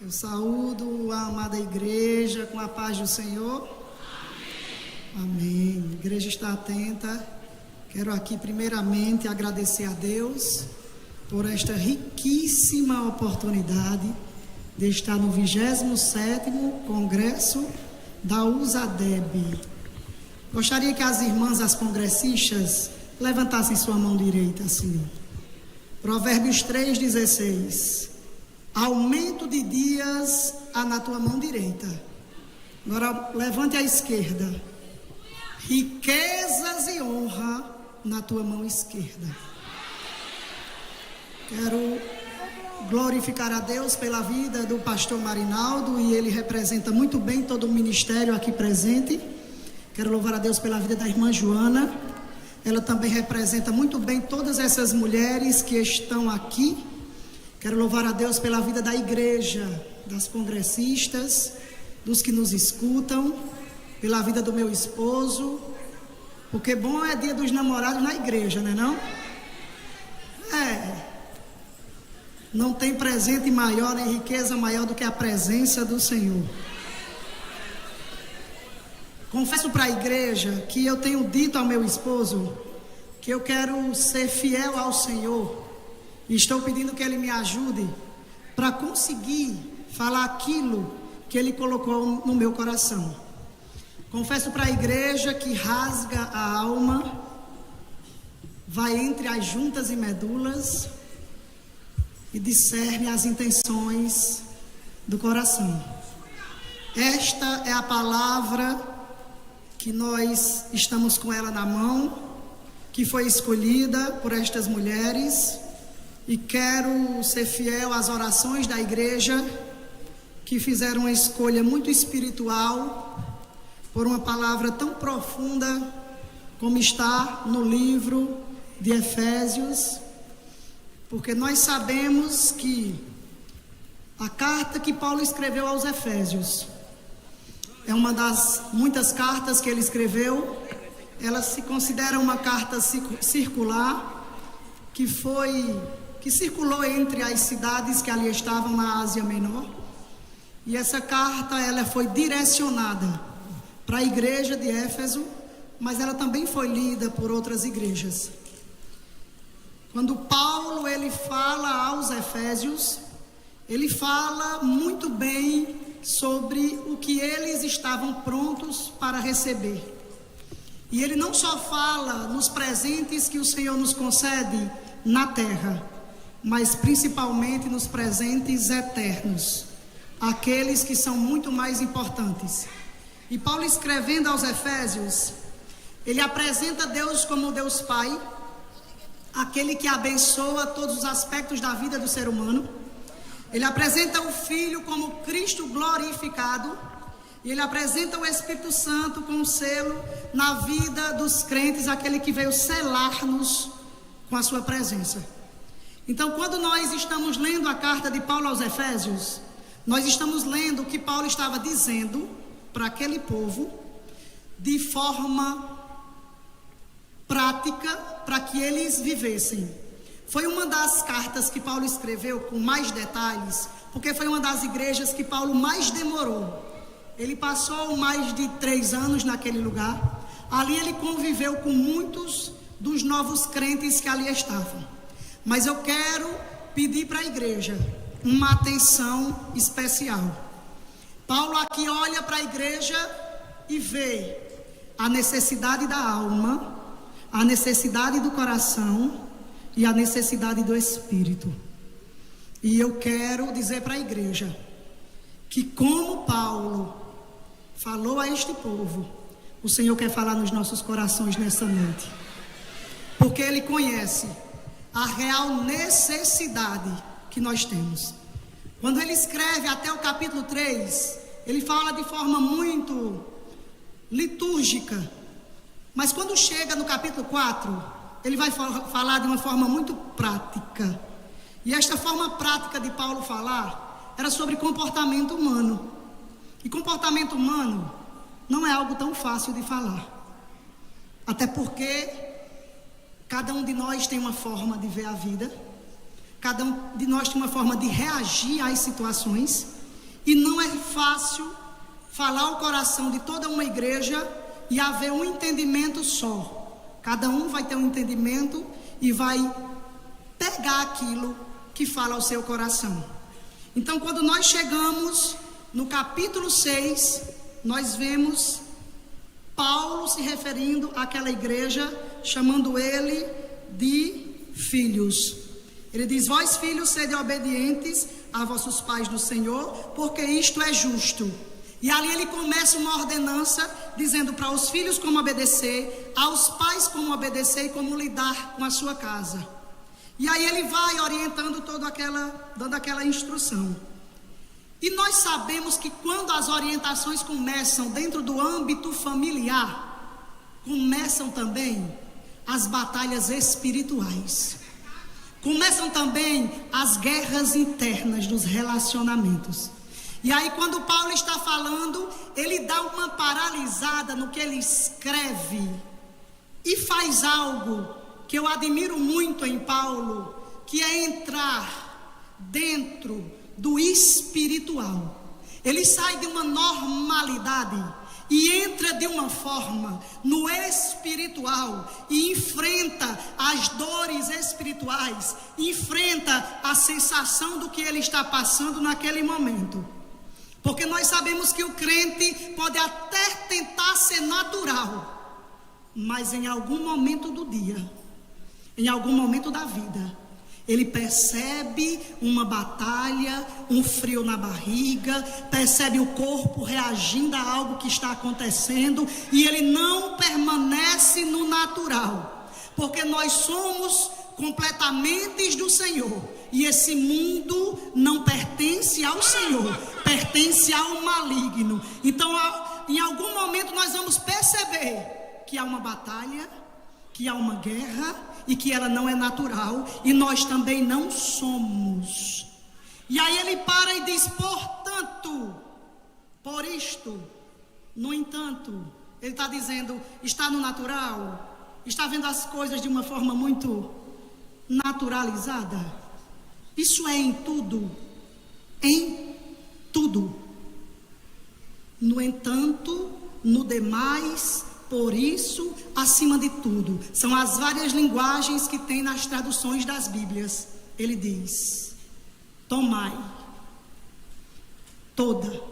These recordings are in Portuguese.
Eu saúdo a amada igreja com a paz do Senhor. Amém. A igreja está atenta. Quero aqui primeiramente agradecer a Deus por esta riquíssima oportunidade de estar no 27º Congresso da USADEB. Gostaria que as irmãs, as congressistas, levantassem sua mão direita assim. Provérbios 3,16. Aumento de dias há na tua mão direita. Agora levante a esquerda. Riquezas e honra na tua mão esquerda. Quero glorificar a Deus pela vida do pastor Marinaldo, e ele representa muito bem todo o ministério aqui presente. Quero louvar a Deus pela vida da irmã Joana. Ela também representa muito bem todas essas mulheres que estão aqui. Quero louvar a Deus pela vida da igreja, das congressistas, dos que nos escutam, pela vida do meu esposo, porque bom é dia dos namorados na igreja, não é não? Não tem presente maior, nem riqueza maior do que a presença do Senhor. Confesso para a igreja que eu tenho dito ao meu esposo que eu quero ser fiel ao Senhor. E estou pedindo que ele me ajude para conseguir falar aquilo que ele colocou no meu coração. Confesso para a igreja que rasga a alma, vai entre as juntas e medulas e discerne as intenções do coração. Esta é a palavra que nós estamos com ela na mão, que foi escolhida por estas mulheres. E quero ser fiel às orações da igreja, que fizeram uma escolha muito espiritual por uma palavra tão profunda como está no livro de Efésios, porque nós sabemos que a carta que Paulo escreveu aos Efésios é uma das muitas cartas que ele escreveu. Ela se considera uma carta circular que circulou entre as cidades que ali estavam na Ásia Menor. E essa carta ela foi direcionada para a igreja de Éfeso, mas ela também foi lida por outras igrejas. Quando Paulo ele fala aos Efésios, ele fala muito bem sobre o que eles estavam prontos para receber. E ele não só fala nos presentes que o Senhor nos concede na terra, mas principalmente nos presentes eternos, aqueles que são muito mais importantes. E Paulo, escrevendo aos Efésios, ele apresenta Deus como Deus Pai, aquele que abençoa todos os aspectos da vida do ser humano. Ele apresenta o Filho como Cristo glorificado, e ele apresenta o Espírito Santo com um selo na vida dos crentes, aquele que veio selar-nos com a sua presença. Então, quando nós estamos lendo a carta de Paulo aos Efésios, nós estamos lendo o que Paulo estava dizendo para aquele povo de forma prática, para que eles vivessem. Foi uma das cartas que Paulo escreveu com mais detalhes, porque foi uma das igrejas que Paulo mais demorou. Ele passou mais de 3 anos naquele lugar. Ali ele conviveu com muitos dos novos crentes que ali estavam. Mas eu quero pedir para a igreja uma atenção especial. Paulo aqui olha para a igreja e vê a necessidade da alma, a necessidade do coração e a necessidade do espírito. E eu quero dizer para a igreja que, como Paulo falou a este povo, o Senhor quer falar nos nossos corações nessa noite, porque Ele conhece a real necessidade que nós temos. Quando ele escreve até o capítulo 3, ele fala de forma muito litúrgica, mas quando chega no capítulo 4, ele vai falar de uma forma muito prática. E esta forma prática de Paulo falar era sobre comportamento humano. E comportamento humano não é algo tão fácil de falar, até porque cada um de nós tem uma forma de ver a vida, cada um de nós tem uma forma de reagir às situações, E não é fácil falar o coração de toda uma igreja e haver um entendimento só. Cada um vai ter um entendimento e vai pegar aquilo que fala ao seu coração. Então, quando nós chegamos no capítulo 6, nós vemos Paulo se referindo àquela igreja, chamando ele de filhos. Ele diz: vós filhos, sede obedientes a vossos pais no Senhor, porque isto é justo. E ali ele começa uma ordenança, dizendo para os filhos como obedecer, aos pais como obedecer e como lidar com a sua casa. E aí ele vai orientando dando aquela instrução. E nós sabemos que quando as orientações começam dentro do âmbito familiar, começam também as batalhas espirituais. Começam também as guerras internas dos relacionamentos. E aí quando Paulo está falando, ele dá uma paralisada no que ele escreve e faz algo que eu admiro muito em Paulo, que é entrar dentro do espiritual. Ele sai de uma normalidade e entra de uma forma no espiritual e enfrenta as dores espirituais, enfrenta a sensação do que ele está passando naquele momento. Porque nós sabemos que o crente pode até tentar ser natural, mas em algum momento do dia, em algum momento da vida, ele percebe uma batalha, um frio na barriga, percebe o corpo reagindo a algo que está acontecendo, e ele não permanece no natural, porque nós somos completamente do Senhor, e esse mundo não pertence ao Senhor, pertence ao maligno. Então, em algum momento nós vamos perceber que há uma batalha, que há uma guerra, e que ela não é natural, e nós também não somos. E aí ele para e diz: portanto, por isto, no entanto, ele está dizendo, está no natural, está vendo as coisas de uma forma muito naturalizada. Isso é em tudo, em tudo. No entanto, no demais, por isso, acima de tudo. São as várias linguagens que tem nas traduções das Bíblias. Ele diz: tomai toda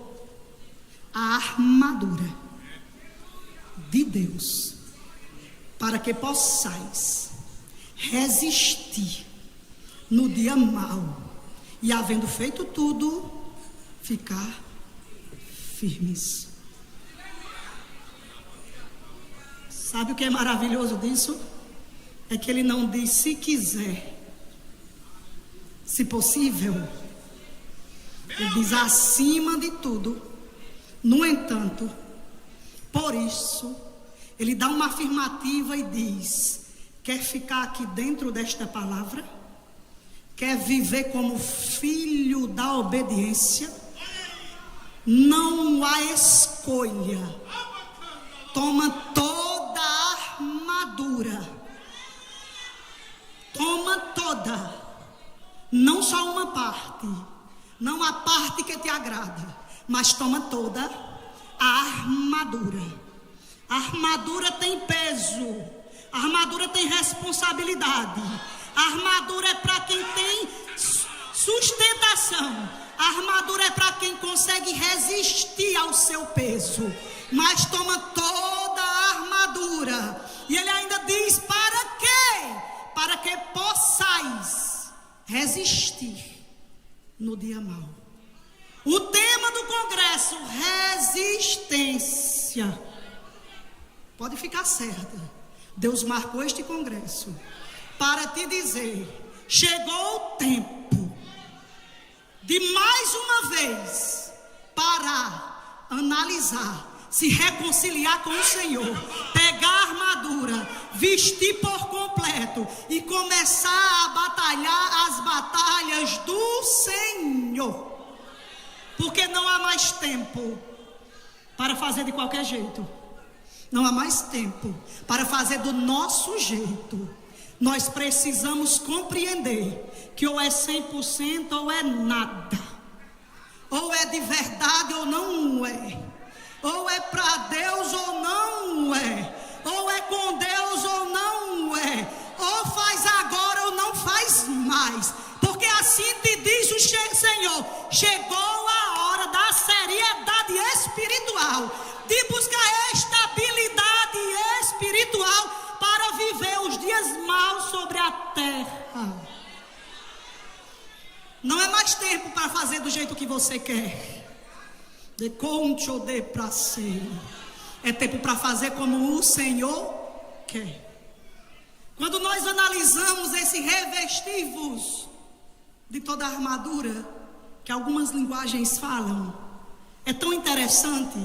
a armadura de Deus, para que possais resistir no dia mau, e havendo feito tudo, ficar firmes. Sabe o que é maravilhoso disso? É que ele não diz se quiser, se possível. Ele diz acima de tudo. No entanto, por isso, ele dá uma afirmativa e diz: quer ficar aqui dentro desta palavra? Quer viver como filho da obediência? Não há escolha. Toma toda a armadura. Toma toda. Não só uma parte. Não a parte que te agrada, mas toma toda a armadura. A armadura tem peso. A armadura tem responsabilidade. A armadura é para quem tem sustentação. A armadura é para quem consegue resistir ao seu peso. Mas toma toda a armadura. E ele ainda diz: para quê? Para que possais resistir no dia mau. O tema do congresso: resistência. Pode ficar certa, Deus marcou este congresso para te dizer: chegou o tempo de mais uma vez parar, analisar, se reconciliar com o Senhor, pegar a armadura, vestir por completo e começar a batalhar as batalhas do Senhor. Porque não há mais tempo para fazer de qualquer jeito. Não há mais tempo para fazer do nosso jeito. Nós precisamos compreender que ou é 100% ou é nada. Ou é de verdade ou não é, ou é para Deus ou não é, ou é com Deus ou não é, ou faz agora ou não faz mais, porque assim te diz o Senhor: chegou a hora da seriedade espiritual, de buscar estabilidade espiritual para viver os dias maus sobre a terra. Não é mais tempo para fazer do jeito que você quer. De conte ou de pra si. É tempo para fazer como o Senhor quer. Quando nós analisamos esse revestir-vos de toda a armadura, que algumas linguagens falam, é tão interessante,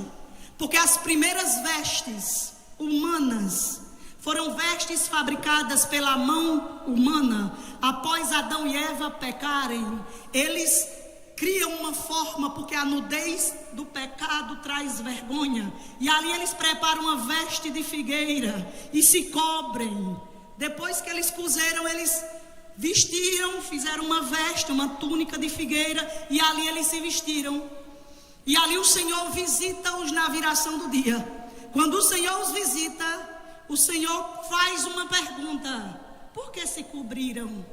porque as primeiras vestes humanas foram vestes fabricadas pela mão humana. Após Adão e Eva pecarem, eles criam uma forma, porque a nudez do pecado traz vergonha, e ali eles preparam uma veste de figueira e se cobrem. Depois que eles cozeram, eles vestiram, fizeram uma veste, uma túnica de figueira, e ali eles se vestiram. E ali o Senhor visita-os na viração do dia. Quando o Senhor os visita, o Senhor faz uma pergunta: por que se cobriram?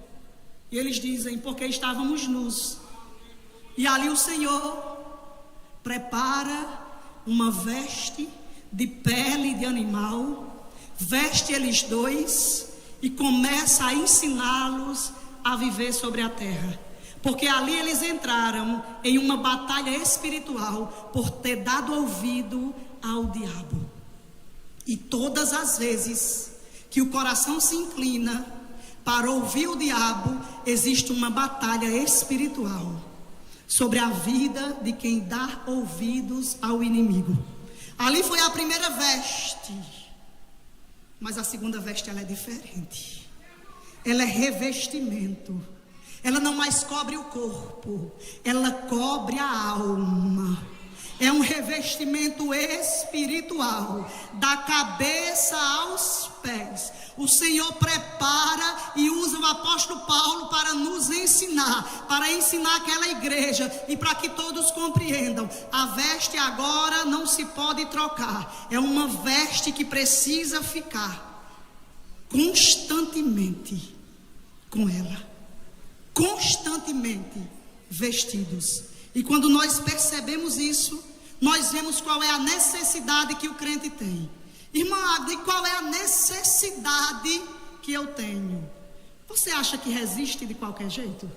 E eles dizem: porque estávamos nus. E ali o Senhor prepara uma veste de pele de animal, veste eles dois e começa a ensiná-los a viver sobre a terra. Porque ali eles entraram em uma batalha espiritual por ter dado ouvido ao diabo. E todas as vezes que o coração se inclina para ouvir o diabo, existe uma batalha espiritual sobre a vida de quem dá ouvidos ao inimigo. Ali foi a primeira veste, mas a segunda veste ela é diferente. Ela é revestimento. Ela não mais cobre o corpo, ela cobre a alma. É um revestimento espiritual, da cabeça aos pés. O Senhor prepara e usa o apóstolo Paulo para nos ensinar, para ensinar aquela igreja e para que todos compreendam. A veste agora não se pode trocar, é uma veste que precisa ficar constantemente com ela, constantemente vestidos. E quando nós percebemos isso, nós vemos qual é a necessidade que o crente tem. Irmã Agda, e qual é a necessidade que eu tenho? Você acha que resiste de qualquer jeito?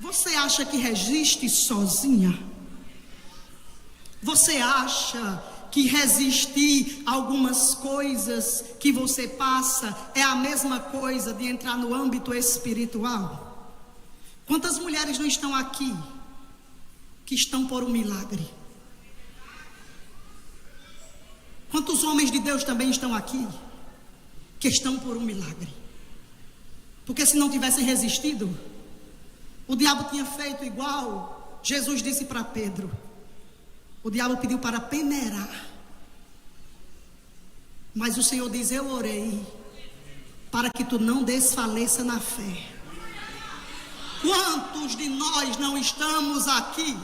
Você acha que resiste sozinha? Você acha que resistir a algumas coisas que você passa é a mesma coisa de entrar no âmbito espiritual? Quantas mulheres não estão aqui que estão por um milagre? Quantos homens de Deus também estão aqui que estão por um milagre? Porque se não tivessem resistido, o diabo tinha feito igual Jesus disse para Pedro. O diabo pediu para peneirar, mas o Senhor diz: eu orei para que tu não desfaleça na fé. Quantos de nós não estamos aqui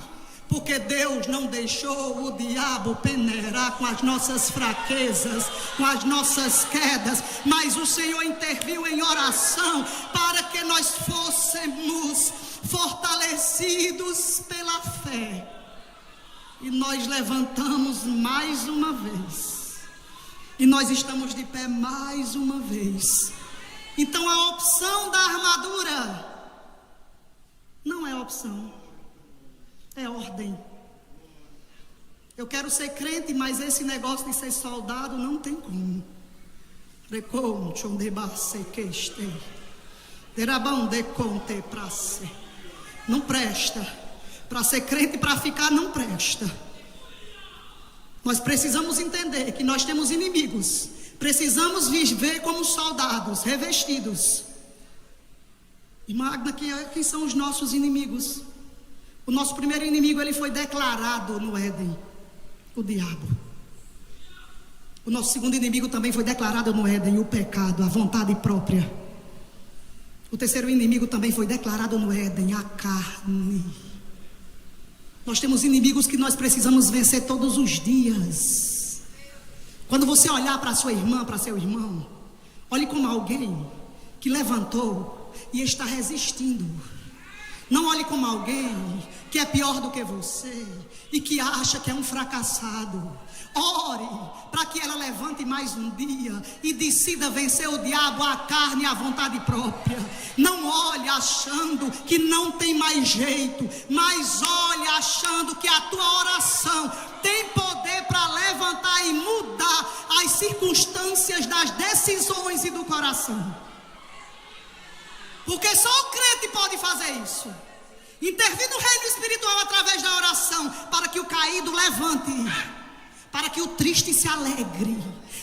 porque Deus não deixou o diabo peneirar com as nossas fraquezas, com as nossas quedas, mas o Senhor interviu em oração para que nós fôssemos fortalecidos pela fé. E nós levantamos mais uma vez, e nós estamos de pé mais uma vez. Então a opção da armadura não é opção, é ordem. Eu quero ser crente, mas esse negócio de ser soldado não tem como. Não presta. Para ser crente, para ficar, não presta. Nós precisamos entender que nós temos inimigos. Precisamos viver como soldados, revestidos. E Magna, quem são os nossos inimigos? O nosso primeiro inimigo, ele foi declarado no Éden, o diabo. O nosso segundo inimigo também foi declarado no Éden, o pecado, a vontade própria. O terceiro inimigo também foi declarado no Éden, a carne. Nós temos inimigos que nós precisamos vencer todos os dias. Quando você olhar para sua irmã, para seu irmão, olhe como alguém que levantou e está resistindo. Não olhe como alguém que é pior do que você e que acha que é um fracassado. Ore para que ela levante mais um dia e decida vencer o diabo, a carne e a vontade própria. Não olhe achando que não tem mais jeito, mas olhe achando que a tua oração tem poder para levantar e mudar as circunstâncias das decisões e do coração. Porque só o crente pode fazer isso. Intervir no reino espiritual através da oração, para que o caído levante, para que o triste se alegre,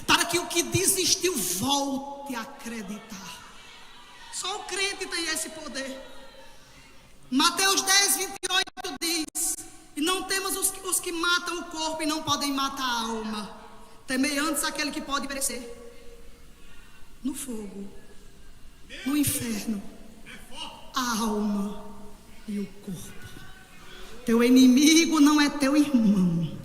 para que o que desistiu volte a acreditar. Só o crente tem esse poder. Mateus 10, 28 diz: e não temos os que matam o corpo e não podem matar a alma. Temei antes aquele que pode perecer no fogo, no inferno, a alma e o corpo. Teu inimigo não é teu irmão.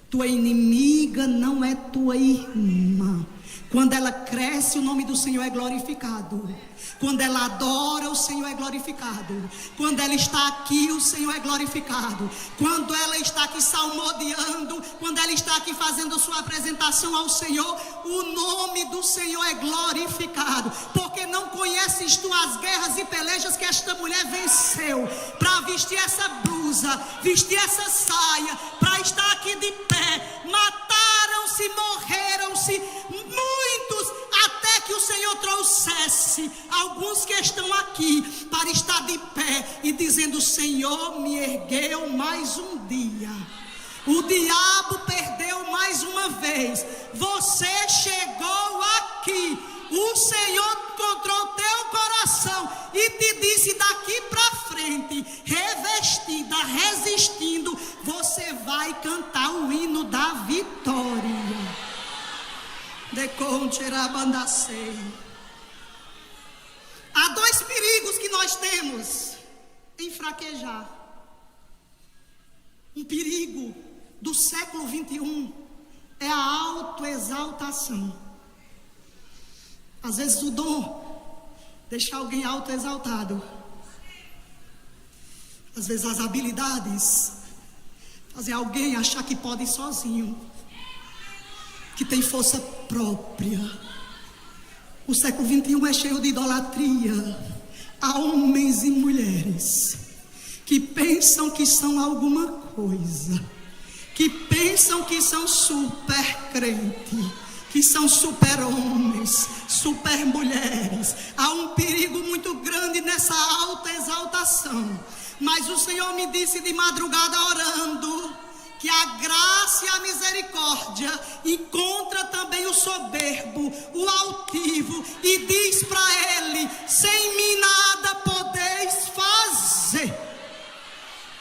Tua inimiga não é tua irmã. Quando ela cresce, o nome do Senhor é glorificado. Quando ela adora, o Senhor é glorificado. Quando ela está aqui, o Senhor é glorificado. Quando ela está aqui salmodiando, quando ela está aqui fazendo sua apresentação ao Senhor, o nome do Senhor é glorificado. Porque não conheces tu as guerras e pelejas que esta mulher venceu para vestir essa blusa, vestir essa saia, para estar aqui de pé. Mataram-se, morreram-se muitos, até que o Senhor trouxesse alguns que estão aqui para estar de pé e dizendo: o Senhor me ergueu mais um dia. O diabo perdeu mais uma vez. Você chegou aqui. O Senhor encontrou teu coração e te disse: daqui para frente, revestida, resistindo, você vai cantar o hino da vitória. Há dois perigos que nós temos em fraquejar. Um perigo do século 21 é a autoexaltação. Às vezes o dom deixa alguém autoexaltado. Às vezes as habilidades fazem alguém achar que pode ir sozinho, que tem força própria. O século 21 é cheio de idolatria. Há homens e mulheres que pensam que são alguma coisa, que pensam que são super crente, que são super homens, super mulheres. Há um perigo muito grande nessa alta exaltação. Mas o Senhor me disse de madrugada orando que a graça e a misericórdia encontra também o soberbo, o altivo, e diz para ele: sem mim nada podeis fazer.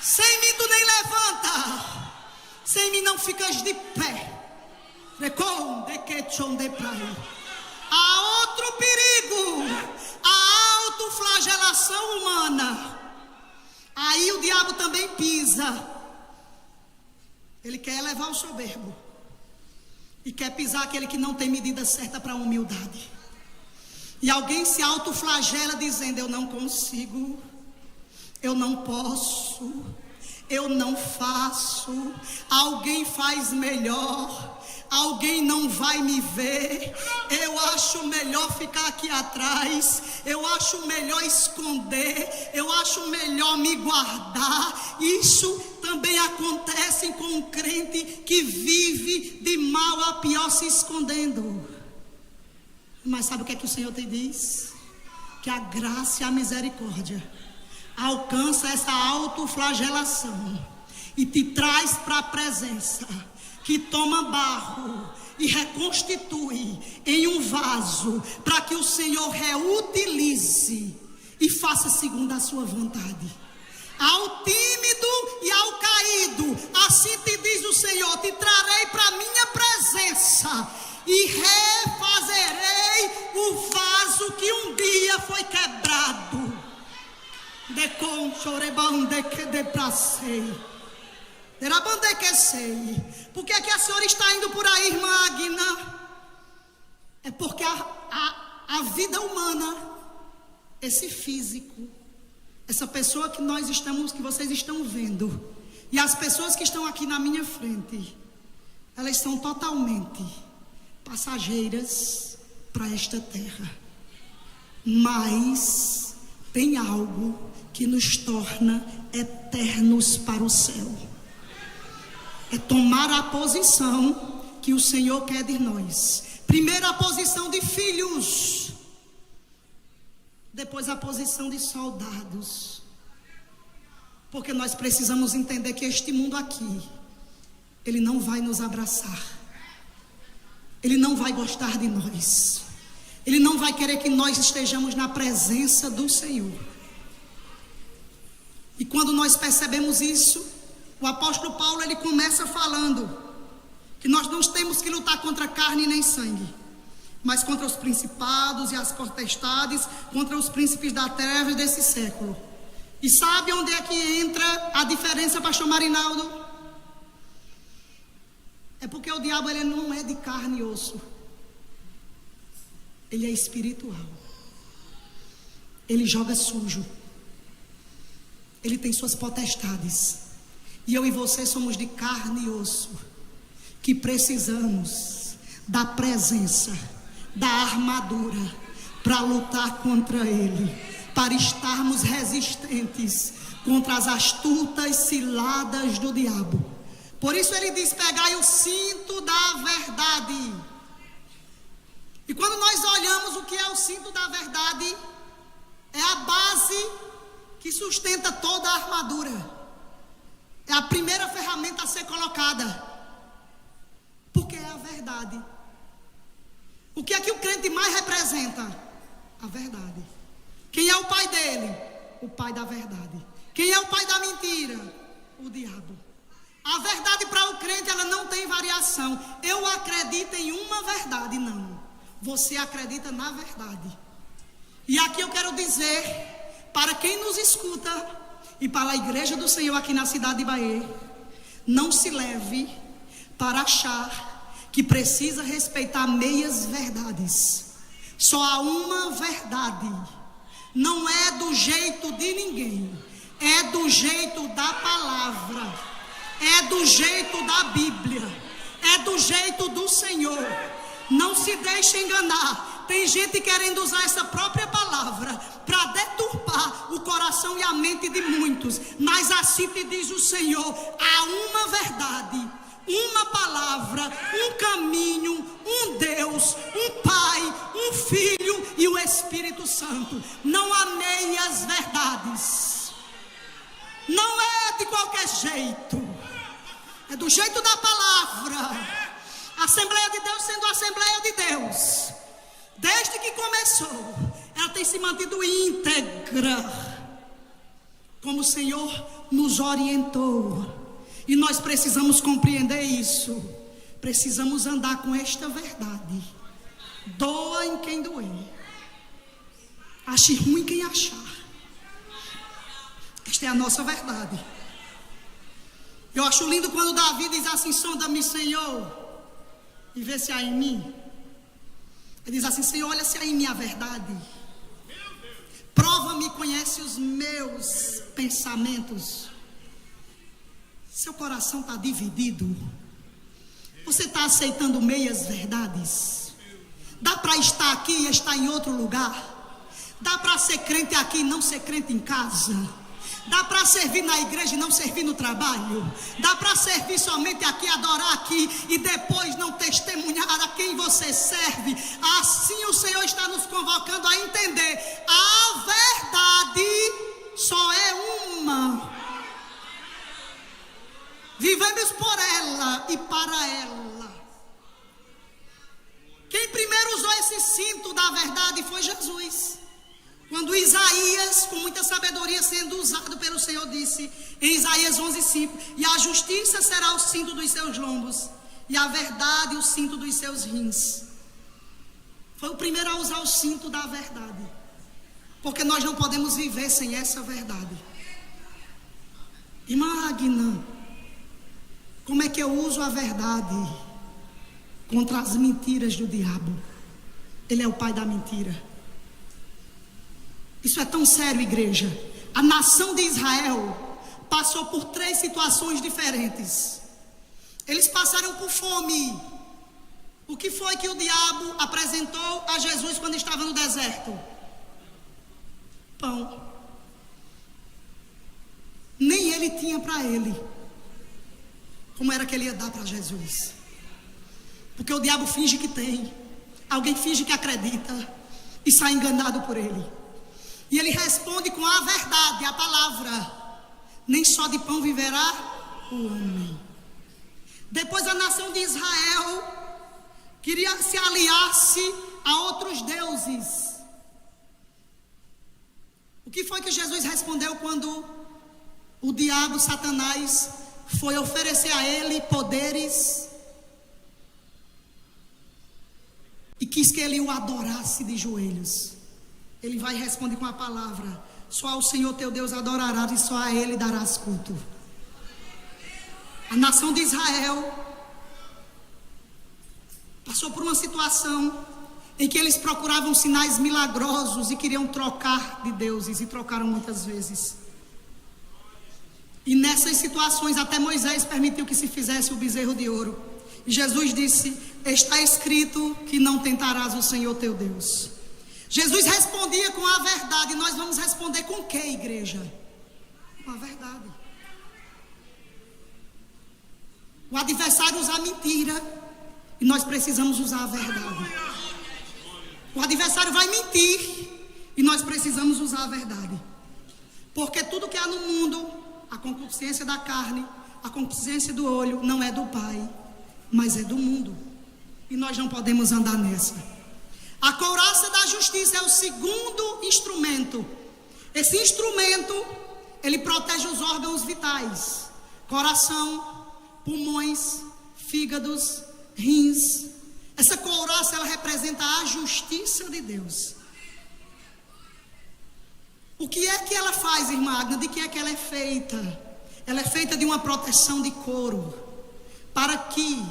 Sem mim tu nem levanta, sem mim não ficas de pé. Há outro perigo, a autoflagelação humana. Aí o diabo também pisa. Ele quer elevar o soberbo e quer pisar aquele que não tem medida certa para a humildade. E alguém se autoflagela dizendo: eu não consigo, eu não posso, eu não faço, alguém faz melhor, alguém não vai me ver, eu acho melhor ficar aqui atrás, eu acho melhor esconder, eu acho melhor me guardar. Isso também acontece com um crente que vive de mal a pior se escondendo. Mas sabe o que é que o Senhor te diz? Que a graça e a misericórdia alcança essa autoflagelação e te traz para a presença, que toma barro e reconstitui em um vaso, para que o Senhor reutilize e faça segundo a sua vontade. Ao tímido e ao caído, assim te diz o Senhor: te trarei para a minha presença e refazerei o vaso que um dia foi quebrado. Por que é que a senhora está indo por aí, irmã Agna? É porque a vida humana, esse físico, essa pessoa que vocês estão vendo, e as pessoas que estão aqui na minha frente, elas são totalmente passageiras para esta terra. Mas tem algo que nos torna eternos para o céu. É tomar a posição que o Senhor quer de nós. Primeiro a posição de filhos, depois a posição de soldados. Porque nós precisamos entender que este mundo aqui, ele não vai nos abraçar, ele não vai gostar de nós, ele não vai querer que nós estejamos na presença do Senhor. E quando nós percebemos isso, o apóstolo Paulo, ele começa falando que nós não temos que lutar contra carne nem sangue, mas contra os principados e as potestades, contra os príncipes da treva desse século. E sabe onde é que entra a diferença, pastor Marinaldo? É porque o diabo, ele não é de carne e osso, ele é espiritual. Ele joga sujo, ele tem suas potestades. E eu e você somos de carne e osso, que precisamos da presença, da armadura, para lutar contra ele, para estarmos resistentes contra as astutas ciladas do diabo. Por isso ele diz: pegai o cinto da verdade. E quando nós olhamos o que é o cinto da verdade, é a base que sustenta toda a armadura. É a primeira ferramenta a ser colocada, porque é a verdade. O que é que o crente mais representa? A verdade. Quem é o pai dele? O pai da verdade. Quem é o pai da mentira? O diabo. A verdade para o crente, ela não tem variação. Eu acredito em uma verdade, não. Você acredita na verdade. E aqui eu quero dizer, para quem nos escuta e para a igreja do Senhor aqui na cidade de Bahia, não se leve para achar que precisa respeitar meias verdades. Só há uma verdade. Não é do jeito de ninguém, é do jeito da palavra, é do jeito da Bíblia, é do jeito do Senhor. Não se deixe enganar. Tem gente querendo usar essa própria palavra para deturpar o coração e a mente de muitos. Mas assim te diz o Senhor: há uma verdade, uma palavra, um caminho, um Deus, um Pai, um Filho e o Espírito Santo. Não há meias verdades. Não é de qualquer jeito, é do jeito da palavra. A Assembleia de Deus sendo a Assembleia de Deus, desde que começou, ela tem se mantido íntegra, como o Senhor nos orientou. E nós precisamos compreender isso. Precisamos andar com esta verdade. Doa em quem doer, ache ruim quem achar. Esta é a nossa verdade. Eu acho lindo quando Davi diz assim: sonda-me, Senhor, e vê se há em mim. Ele diz assim: Senhor, olha se há em mim a verdade. Prova-me e conhece os meus pensamentos. Seu coração está dividido. Você está aceitando meias verdades? Dá para estar aqui e estar em outro lugar? Dá para ser crente aqui e não ser crente em casa? Dá para servir na igreja e não servir no trabalho? Dá para servir somente aqui, adorar aqui e depois não testemunhar a quem você serve? Assim o Senhor está nos convocando a entender: a verdade só é uma. Vivemos por ela e para ela. Quem primeiro usou esse cinto da verdade foi Jesus. Quando Isaías, com muita sabedoria sendo usado pelo Senhor, disse em Isaías 11:5: e a justiça será o cinto dos seus lombos, e a verdade o cinto dos seus rins. Foi o primeiro a usar o cinto da verdade, porque nós não podemos viver sem essa verdade. Irmã Agna, que eu uso a verdade contra as mentiras do diabo, ele é o pai da mentira. Isso é tão sério, igreja. A nação de Israel passou por 3 situações diferentes. Eles passaram por fome. O que foi que o diabo apresentou a Jesus quando estava no deserto? Pão. Nem ele tinha para ele. Como era que ele ia dar para Jesus? Porque o diabo finge que tem. Alguém finge que acredita e sai enganado por ele. E ele responde com a verdade, a palavra: nem só de pão viverá o homem. Depois a nação de Israel queria se aliar-se a outros deuses. O que foi que Jesus respondeu quando o diabo, Satanás, foi oferecer a ele poderes e quis que ele o adorasse de joelhos? Ele vai responder com a palavra: só ao Senhor teu Deus adorarás e só a ele darás culto. A nação de Israel passou por uma situação em que eles procuravam sinais milagrosos e queriam trocar de deuses, e trocaram muitas vezes. E nessas situações até Moisés permitiu que se fizesse o bezerro de ouro. E Jesus disse: está escrito que não tentarás o Senhor teu Deus. Jesus respondia com a verdade. Nós vamos responder com o que, igreja? Com a verdade. O adversário usa a mentira e nós precisamos usar a verdade. O adversário vai mentir e nós precisamos usar a verdade. Porque tudo que há no mundo, a concupiscência da carne, a concupiscência do olho, não é do Pai, mas é do mundo. E nós não podemos andar nessa. A couraça da justiça é o segundo instrumento. Esse instrumento, ele protege os órgãos vitais: coração, pulmões, fígados, rins. Essa couraça, ela representa a justiça de Deus. O que é que ela faz, irmã Agna? De que é que ela é feita? Ela é feita de uma proteção de couro, para que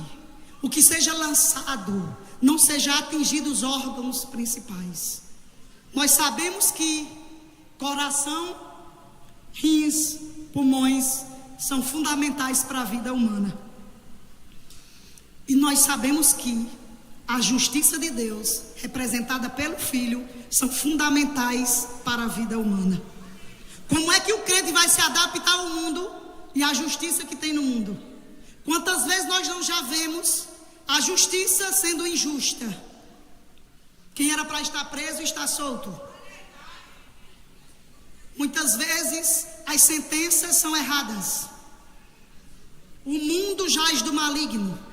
o que seja lançado não seja atingido os órgãos principais. Nós sabemos que coração, rins, pulmões são fundamentais para a vida humana. E nós sabemos que a justiça de Deus, representada pelo Filho, são fundamentais para a vida humana. Como é que o crente vai se adaptar ao mundo e à justiça que tem no mundo? Quantas vezes nós não já vemos a justiça sendo injusta? Quem era para estar preso está solto. Muitas vezes as sentenças são erradas. O mundo jaz do maligno.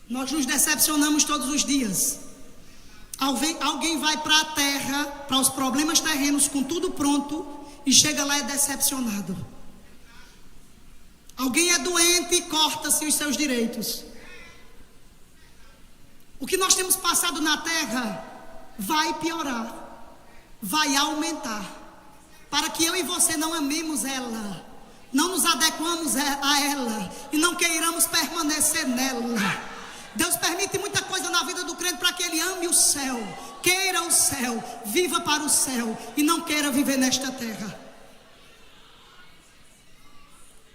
Nós nos decepcionamos todos os dias. Alguém vai para a terra, para os problemas terrenos, com tudo pronto, e chega lá e é decepcionado. Alguém é doente e corta-se os seus direitos. O que nós temos passado na terra vai piorar, vai aumentar, para que eu e você não amemos ela, não nos adequamos a ela e não queiramos permanecer nela. Deus permite muita coisa na vida do crente para que ele ame o céu, queira o céu, viva para o céu e não queira viver nesta terra.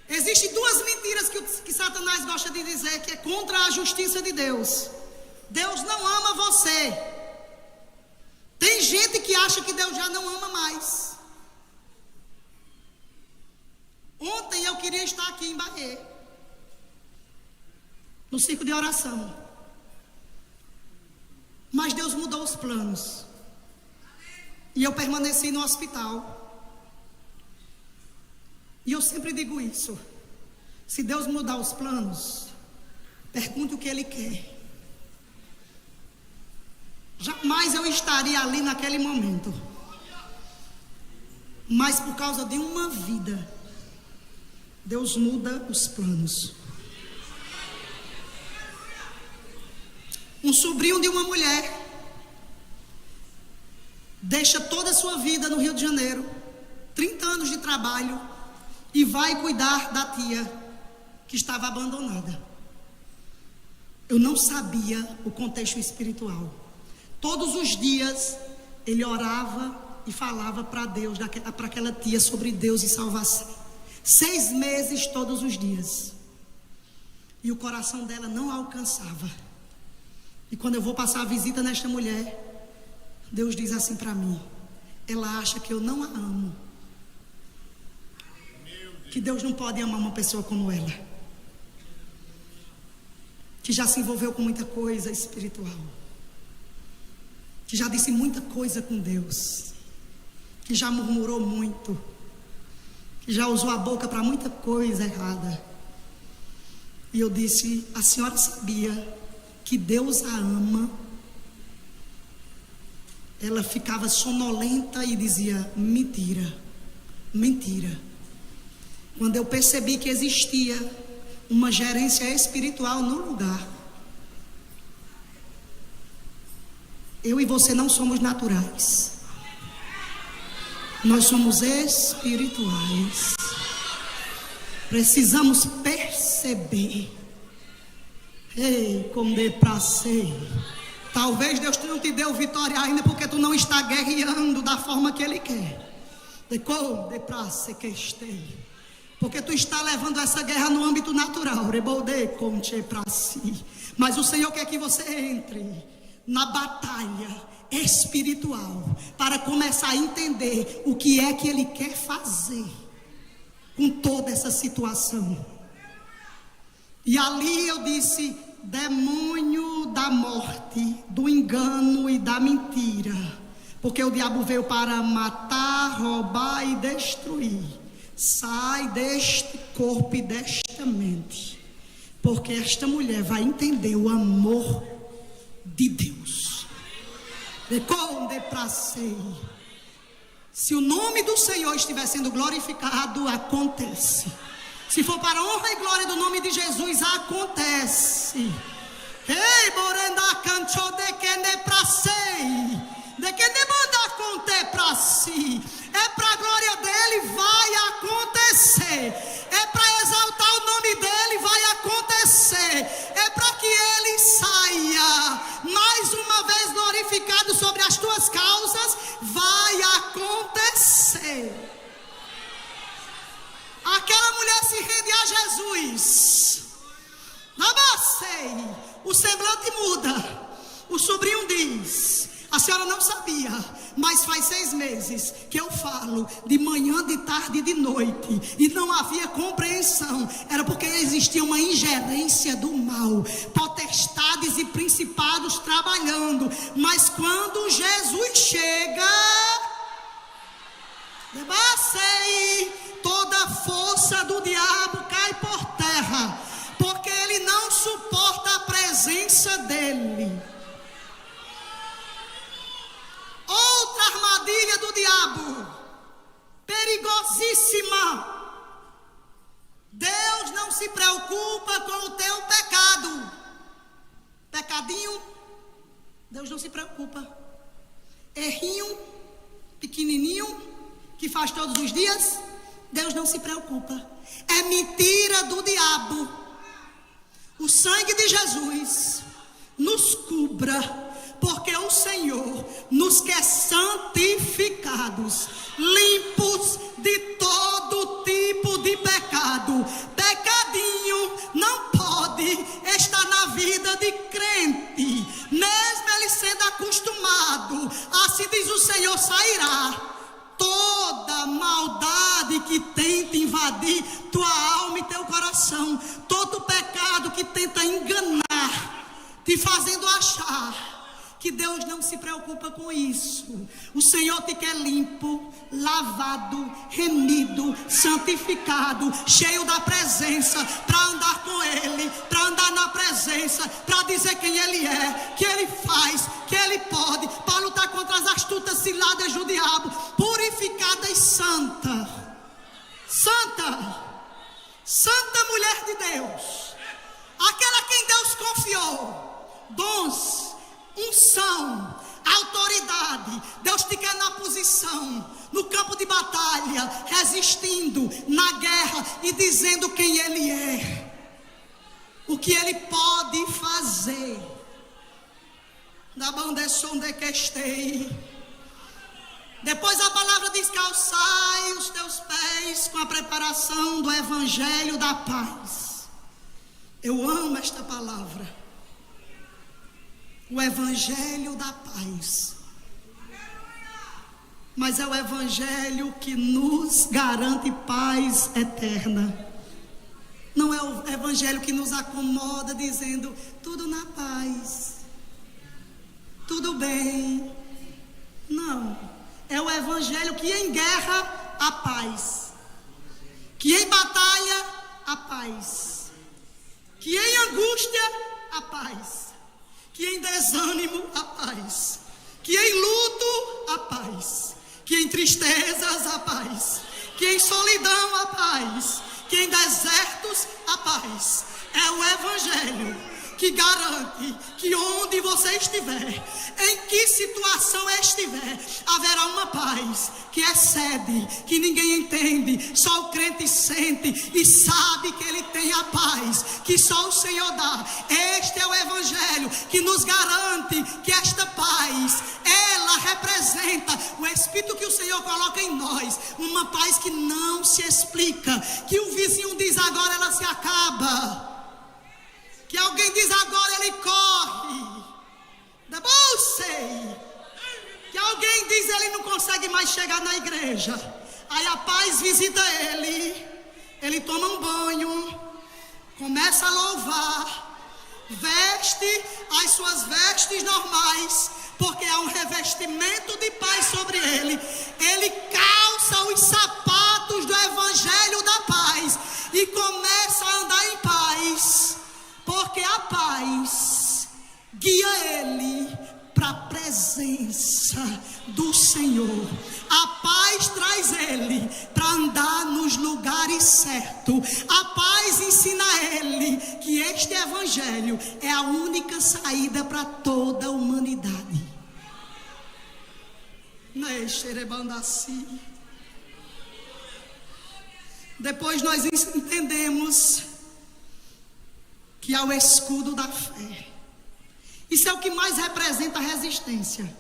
Existem 2 mentiras que Satanás gosta de dizer, que é contra a justiça de Deus. Deus não ama você. Tem gente que acha que Deus já não ama mais. Ontem eu queria estar aqui em Bahia, no circo de oração, mas Deus mudou os planos e eu permaneci no hospital. E eu sempre digo isso: se Deus mudar os planos, pergunte o que Ele quer. Jamais eu estaria ali naquele momento, mas por causa de uma vida, Deus muda os planos. Um sobrinho de uma mulher deixa toda a sua vida no Rio de Janeiro, 30 anos de trabalho, e vai cuidar da tia que estava abandonada. Eu não sabia o contexto espiritual. Todos os dias ele orava e falava para Deus, para aquela tia, sobre Deus e salvação. 6 meses todos os dias. E o coração dela não alcançava. E quando eu vou passar a visita nesta mulher, Deus diz assim para mim: ela acha que eu não a amo, que Deus não pode amar uma pessoa como ela, que já se envolveu com muita coisa espiritual, que já disse muita coisa com Deus, que já murmurou muito, que já usou a boca para muita coisa errada. E eu disse: a senhora sabia que Deus a ama? Ela ficava sonolenta e dizia: mentira, mentira. Quando eu percebi que existia uma gerência espiritual no lugar, eu e você não somos naturais, nós somos espirituais. Precisamos perceber. Ei, como de prazer. Talvez Deus não te deu vitória ainda porque tu não está guerreando da forma que Ele quer. De prazer que esteja. Porque tu está levando essa guerra no âmbito natural. Mas o Senhor quer que você entre na batalha espiritual para começar a entender o que é que Ele quer fazer com toda essa situação. E ali eu disse: demônio da morte, do engano e da mentira, porque o diabo veio para matar, roubar e destruir. Sai deste corpo e desta mente, porque esta mulher vai entender o amor de Deus. Se o nome do Senhor estiver sendo glorificado, acontece. Se for para a honra e glória do nome de Jesus, acontece. Ei, borenda cantou de que ne pracei, de que ne manda conter para si. É para a glória dele, vai acontecer. É para exaltar o nome dele, vai acontecer. É para que ele saia mais uma vez glorificado sobre as tuas causas, vai acontecer. Aquela mulher se rende a Jesus. Nabacei. O semblante muda. O sobrinho diz: a senhora não sabia, mas faz 6 meses que eu falo de manhã, de tarde e de noite, e não havia compreensão. Era porque existia uma ingerência do mal, potestades e principados trabalhando. Mas quando Jesus chega, toda a força do diabo cai por terra, porque ele não suporta a presença dele. Outra armadilha do diabo, perigosíssima. Deus não se preocupa com o teu pecado. Pecadinho, Deus não se preocupa. Errinho, pequenininho, que faz todos os dias, Deus não se preocupa. É mentira do diabo. O sangue de Jesus nos cubra, porque o Senhor nos quer santificados, limpos de todo tipo de pecado. Pecadinho não pode estar na vida de crente, mesmo ele sendo acostumado. Assim diz o Senhor: sairá toda maldade que tenta invadir tua alma e teu coração, todo pecado que tenta enganar, te fazendo achar que Deus não se preocupa com isso. O Senhor te quer limpo, lavado, remido, santificado, cheio da presença, para andar com Ele, para andar na presença, para dizer quem Ele é, que Ele faz, que Ele pode, para lutar contra as astutas ciladas do diabo. Purificada e santa, santa, santa mulher de Deus, aquela a quem Deus confiou dons, unção, autoridade. Deus te quer na posição, no campo de batalha, resistindo na guerra e dizendo quem Ele é. o que Ele pode fazer. Da banda sonde que estei. Depois a palavra diz: calçai os teus pés com a preparação do evangelho da paz. Eu amo esta palavra. O evangelho da paz. Mas é o evangelho que nos garante paz eterna. Não é o evangelho que nos acomoda dizendo tudo na paz, tudo bem. Não. É o evangelho que em guerra há paz, que em batalha há paz, que em angústia há paz, que em desânimo há paz, que em luto há paz, que em tristezas há paz, que em solidão há paz, que em desertos há paz. É o evangelho que garante que onde você estiver, em que situação estiver, haverá uma paz que excede, que ninguém entende, só o crente sente e sabe que ele tem a paz que só o Senhor dá. Este é o evangelho que nos garante que esta paz, ela representa o Espírito que o Senhor coloca em nós, uma paz que não se explica, que o vizinho diz agora ela se acaba, que alguém diz agora ele corre, que alguém diz ele não consegue mais chegar na igreja, aí a paz visita ele toma um banho, começa a louvar, veste as suas vestes normais, porque há um revestimento de paz sobre ele calça os sapatos do evangelho da paz e começa a andar em paz, porque a paz guia ele para a presença do Senhor. A paz traz ele para andar nos lugares certos. A paz ensina ele que este evangelho é a única saída para toda a humanidade. Depois nós entendemos que há o escudo da fé. Isso é o que mais representa a resistência.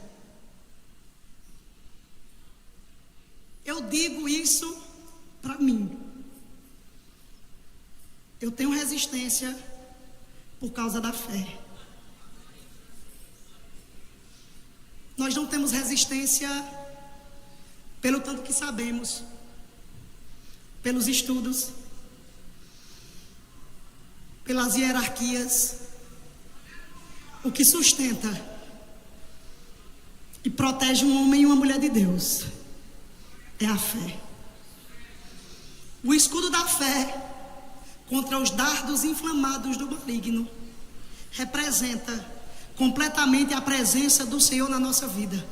Eu digo isso para mim. Eu tenho resistência por causa da fé. Nós não temos resistência pelo tanto que sabemos, pelos estudos, pelas hierarquias. O que sustenta e protege um homem e uma mulher de Deus é a fé. O escudo da fé contra os dardos inflamados do maligno representa completamente a presença do Senhor na nossa vida.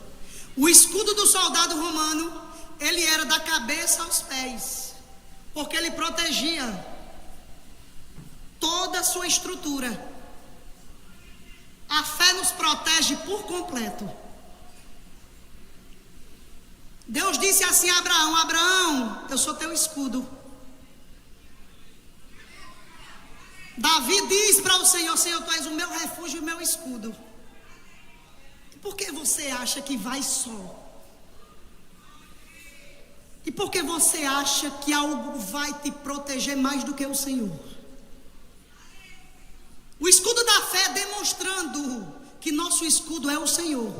O escudo do soldado romano, ele era da cabeça aos pés, porque ele protegia toda a sua estrutura. A fé nos protege por completo. Deus disse assim a Abraão: Abraão, eu sou teu escudo. Davi diz para o Senhor: Senhor, tu és o meu refúgio e o meu escudo. E por que você acha que vai só? E por que você acha que algo vai te proteger mais do que o Senhor? O escudo da fé demonstrando que nosso escudo é o Senhor.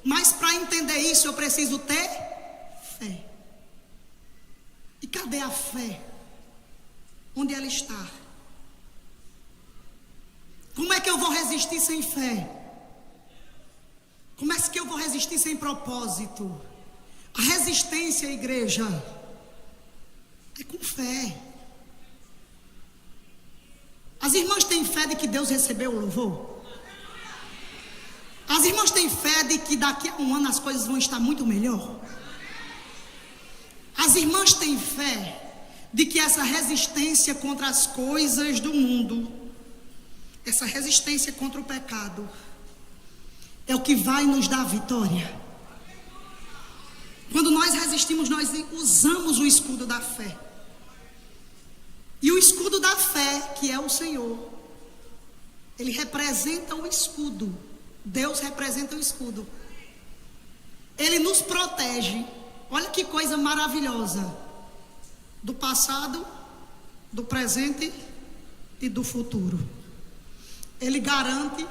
Mas para entender isso eu preciso ter fé. E cadê a fé? Onde ela está? Como é que eu vou resistir sem fé? Como é que eu vou resistir sem propósito? A resistência, igreja, é com fé. As irmãs têm fé de que Deus recebeu o louvor? As irmãs têm fé de que daqui a um ano as coisas vão estar muito melhor? As irmãs têm fé de que essa resistência contra as coisas do mundo, essa resistência contra o pecado, é o que vai nos dar a vitória? Quando nós resistimos, nós usamos o escudo da fé. E o escudo da fé, que é o Senhor, ele representa o escudo. Deus representa o escudo. Ele nos protege. Olha que coisa maravilhosa. Do passado, do presente e do futuro. Ele garante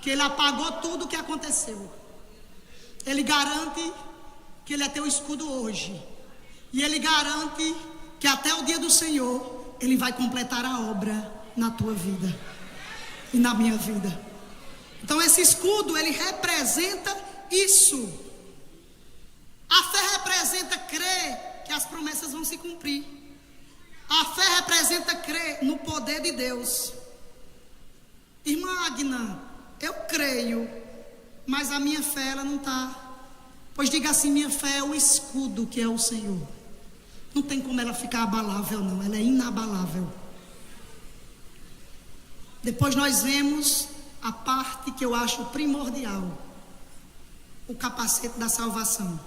que ele apagou tudo o que aconteceu. Ele garante que ele é teu escudo hoje. E ele garante que até o dia do Senhor, ele vai completar a obra na tua vida e na minha vida. Então esse escudo, ele representa isso. A fé representa crer que as promessas vão se cumprir. A fé representa crer no poder de Deus. Irmã Agna, eu creio, mas a minha fé ela não está. Pois diga assim: minha fé é o escudo que é o Senhor. Não tem como ela ficar abalável não, ela é inabalável. Depois nós vemos a parte que eu acho primordial: o capacete da salvação.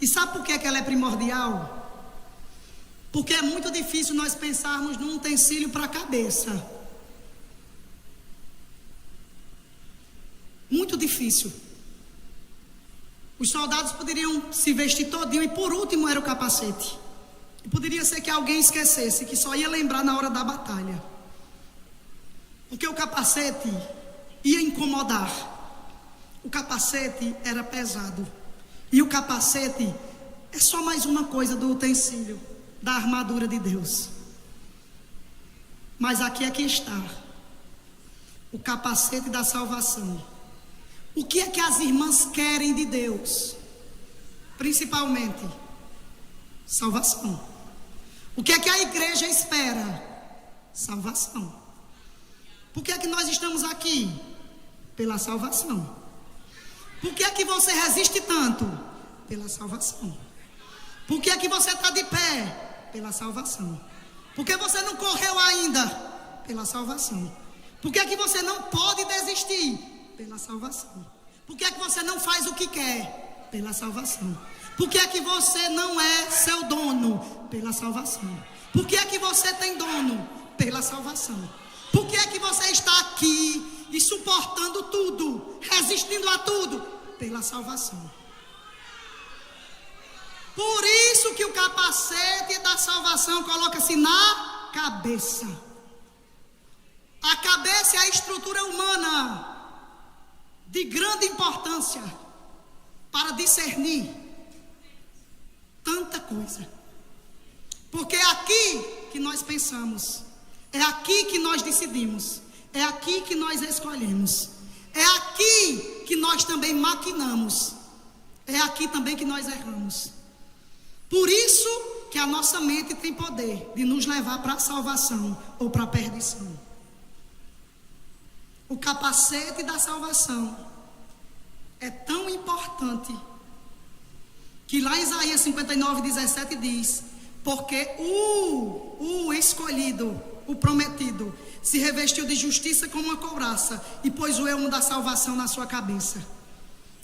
E sabe por que ela é primordial? Porque é muito difícil nós pensarmos num utensílio para a cabeça. Muito difícil. Os soldados poderiam se vestir todinho e por último era o capacete. E poderia ser que alguém esquecesse, que só ia lembrar na hora da batalha. Porque o capacete ia incomodar. O capacete era pesado. E o capacete é só mais uma coisa do utensílio, da armadura de Deus. Mas aqui é que está o capacete da salvação. O que é que as irmãs querem de Deus? Principalmente salvação. O que é que a igreja espera? Salvação. Por que é que nós estamos aqui? Pela salvação. Por que é que você resiste tanto? Pela salvação. Por que é que você está de pé? Pela salvação. Por que você não correu ainda? Pela salvação. Por que é que você não pode desistir? Pela salvação. Por que é que você não faz o que quer? Pela salvação. Por que é que você não é seu dono? Pela salvação. Por que é que você tem dono? Pela salvação. Por que é que você está aqui e suportando tudo, resistindo a tudo? Pela salvação. Por isso que o capacete da salvação coloca-se na cabeça. A cabeça é a estrutura humana de grande importância para discernir tanta coisa. Porque é aqui que nós pensamos, é aqui que nós decidimos, é aqui que nós escolhemos, é aqui que nós também maquinamos, é aqui também que nós erramos. Por isso que a nossa mente tem poder de nos levar para a salvação ou para a perdição. O capacete da salvação é tão importante que lá em Isaías 59:17 diz: porque o escolhido, o prometido, se revestiu de justiça como uma couraça e pôs o elmo da salvação na sua cabeça.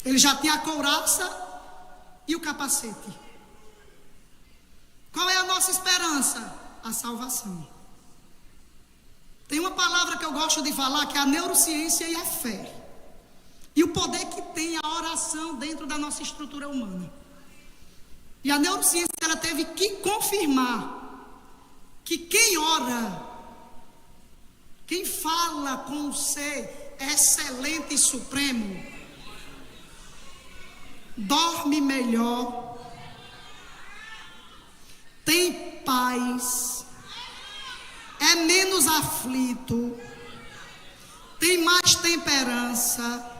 Ele já tinha a couraça e o capacete. Qual é a nossa esperança? A salvação. Tem uma palavra que eu gosto de falar, que é a neurociência e a fé. E o poder que tem a oração dentro da nossa estrutura humana. E a neurociência, ela teve que confirmar que quem ora, quem fala com o ser excelente e supremo, dorme melhor, tem paz, é menos aflito, tem mais temperança,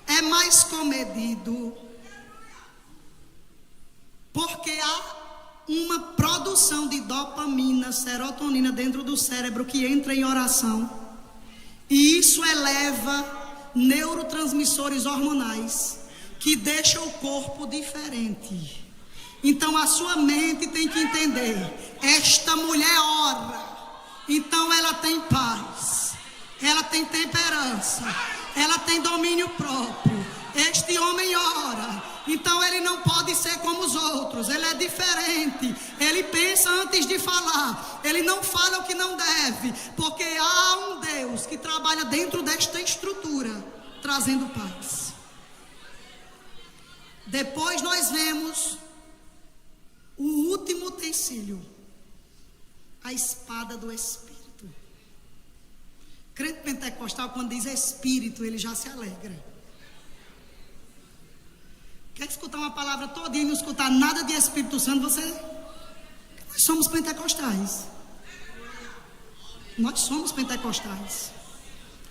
é mais comedido, porque há uma produção de dopamina, serotonina dentro do cérebro que entra em oração, e isso eleva neurotransmissores hormonais que deixam o corpo diferente. Então a sua mente tem que entender: esta mulher ora, então ela tem paz, ela tem temperança, ela tem domínio próprio. Este homem ora, então ele não pode ser como os outros, ele é diferente, ele pensa antes de falar, ele não fala o que não deve, porque há um Deus Deus que trabalha dentro desta estrutura, trazendo paz. Depois nós vemos o último utensílio, a espada do Espírito. Crente pentecostal, quando diz Espírito, ele já se alegra. Quer escutar uma palavra todinha e não escutar nada de Espírito Santo, nós somos pentecostais. Nós somos pentecostais.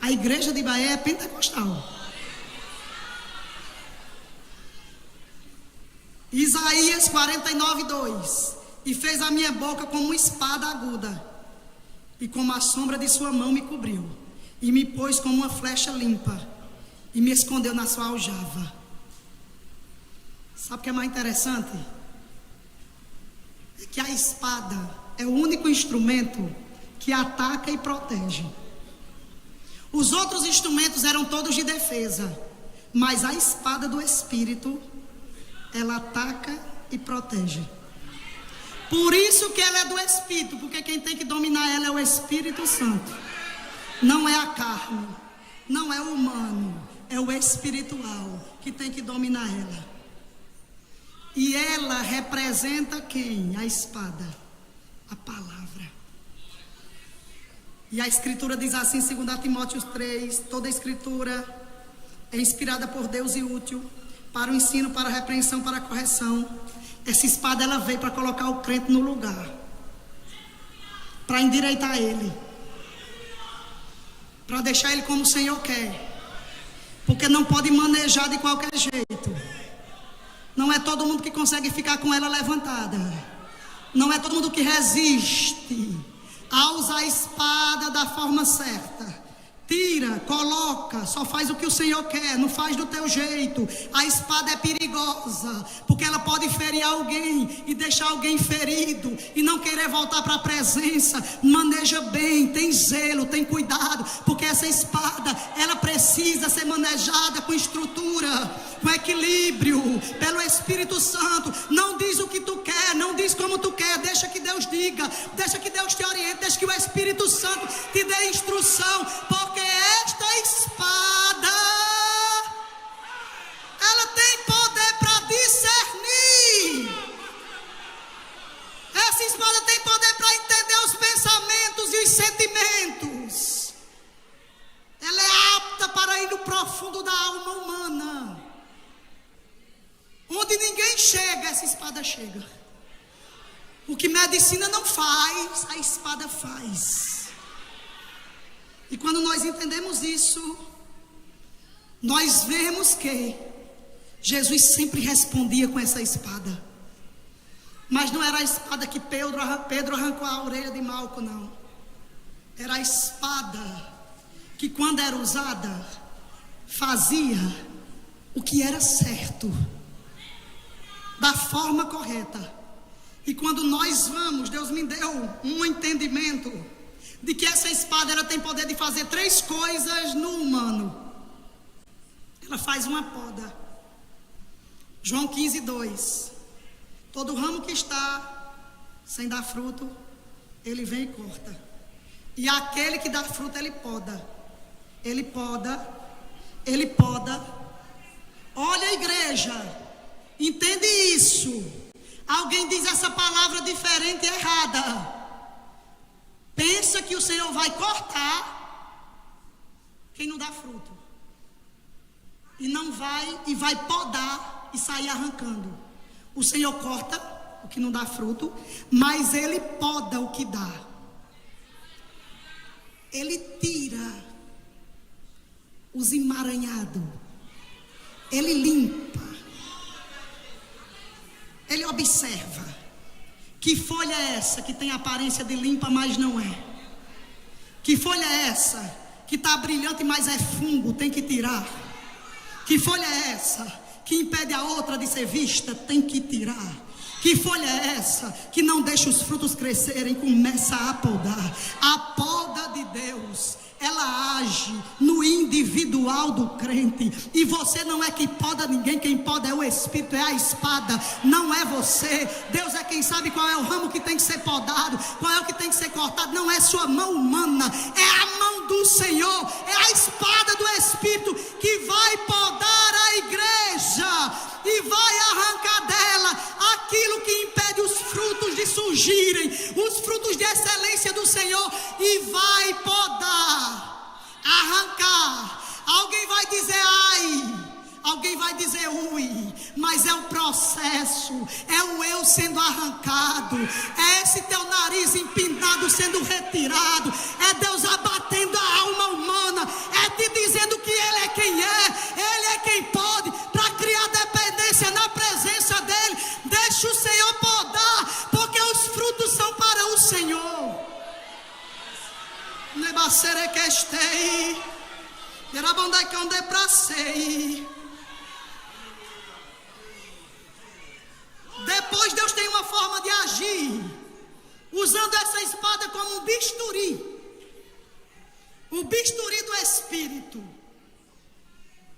A igreja de Bahia é pentecostal. Isaías 49:2. E fez a minha boca como uma espada aguda, e como a sombra de sua mão me cobriu, e me pôs como uma flecha limpa, e me escondeu na sua aljava. Sabe o que é mais interessante? É que a espada é o único instrumento que ataca e protege. Os outros instrumentos eram todos de defesa, mas a espada do Espírito, ela ataca e protege. Por isso que ela é do Espírito, porque quem tem que dominar ela é o Espírito Santo. Não é a carne, não é o humano, é o espiritual que tem que dominar ela. E ela representa quem? A espada, a palavra. E a Escritura diz assim, 2 Timóteo 3, toda a Escritura é inspirada por Deus e útil para o ensino, para a repreensão, para a correção. Essa espada, ela veio para colocar o crente no lugar, para endireitar ele, para deixar ele como o Senhor quer, porque não pode manejar de qualquer jeito. Não é todo mundo que consegue ficar com ela levantada. Não é todo mundo que resiste a usar a espada da forma certa. Tira, coloca, só faz o que o Senhor quer, não faz do teu jeito. A espada é perigosa, porque ela pode ferir alguém e deixar alguém ferido e não querer voltar para a presença. Maneja bem, tem zelo, tem cuidado, porque essa espada, ela precisa ser manejada com estrutura, com equilíbrio, pelo Espírito Santo. Não diz o que tu quer, não diz como tu quer, deixa que Deus diga, deixa que Deus te oriente, deixa que o Espírito Santo te dê instrução, porque esta espada, ela tem poder para discernir. Essa espada tem poder para entender os pensamentos e os sentimentos. Ela é apta para ir no profundo da alma humana. Onde ninguém chega, essa espada chega. O que medicina não faz, a espada faz. E quando nós entendemos isso, nós vemos que Jesus sempre respondia com essa espada. Mas não era a espada que Pedro arrancou a orelha de Malco, não. Era a espada que, quando era usada, fazia o que era certo, da forma correta. E quando nós vamos, Deus me deu um entendimento de que essa espada, ela tem poder de fazer 3 coisas no humano. Ela faz uma poda. João 15:2. Todo ramo que está sem dar fruto, ele vem e corta. E aquele que dá fruto, ele poda. Ele poda. Ele poda. Olha, igreja, entende isso. Alguém diz essa palavra diferente e errada. Pensa que o Senhor vai cortar quem não dá fruto. E não vai, e vai podar e sair arrancando. O Senhor corta o que não dá fruto, mas Ele poda o que dá. Ele tira os emaranhados. Ele limpa. Ele observa. Que folha é essa que tem aparência de limpa, mas não é? Que folha é essa que está brilhante, mas é fungo, tem que tirar? Que folha é essa que impede a outra de ser vista? Tem que tirar. Que folha é essa que não deixa os frutos crescerem? Começa a podar. A poda de Deus, ela age no individual do crente. E você não é que poda ninguém, quem poda é o Espírito, é a espada, não é você. Deus é quem sabe qual é o ramo que tem que ser podado, qual é o que tem que ser cortado. Não é sua mão humana, é a mão do Senhor, é a espada do Espírito que vai podar a igreja e vai arrancar dela aquilo que impede os frutos de surgirem, os frutos de excelência do Senhor, e vai podar, arrancar. Alguém vai dizer ai, alguém vai dizer ui, mas é o processo, é o eu sendo arrancado, é esse teu nariz empinado sendo retirado, é Deus abatendo a alma humana, é te dizendo que Ele é quem é, Ele é quem pode, para criar dependência na presença dEle. Deixa o Senhor podar, porque os frutos são para o Senhor. Nebacerequestei, Yerabondai pracei. Depois Deus tem uma forma de agir, usando essa espada como um bisturi, o bisturi do Espírito.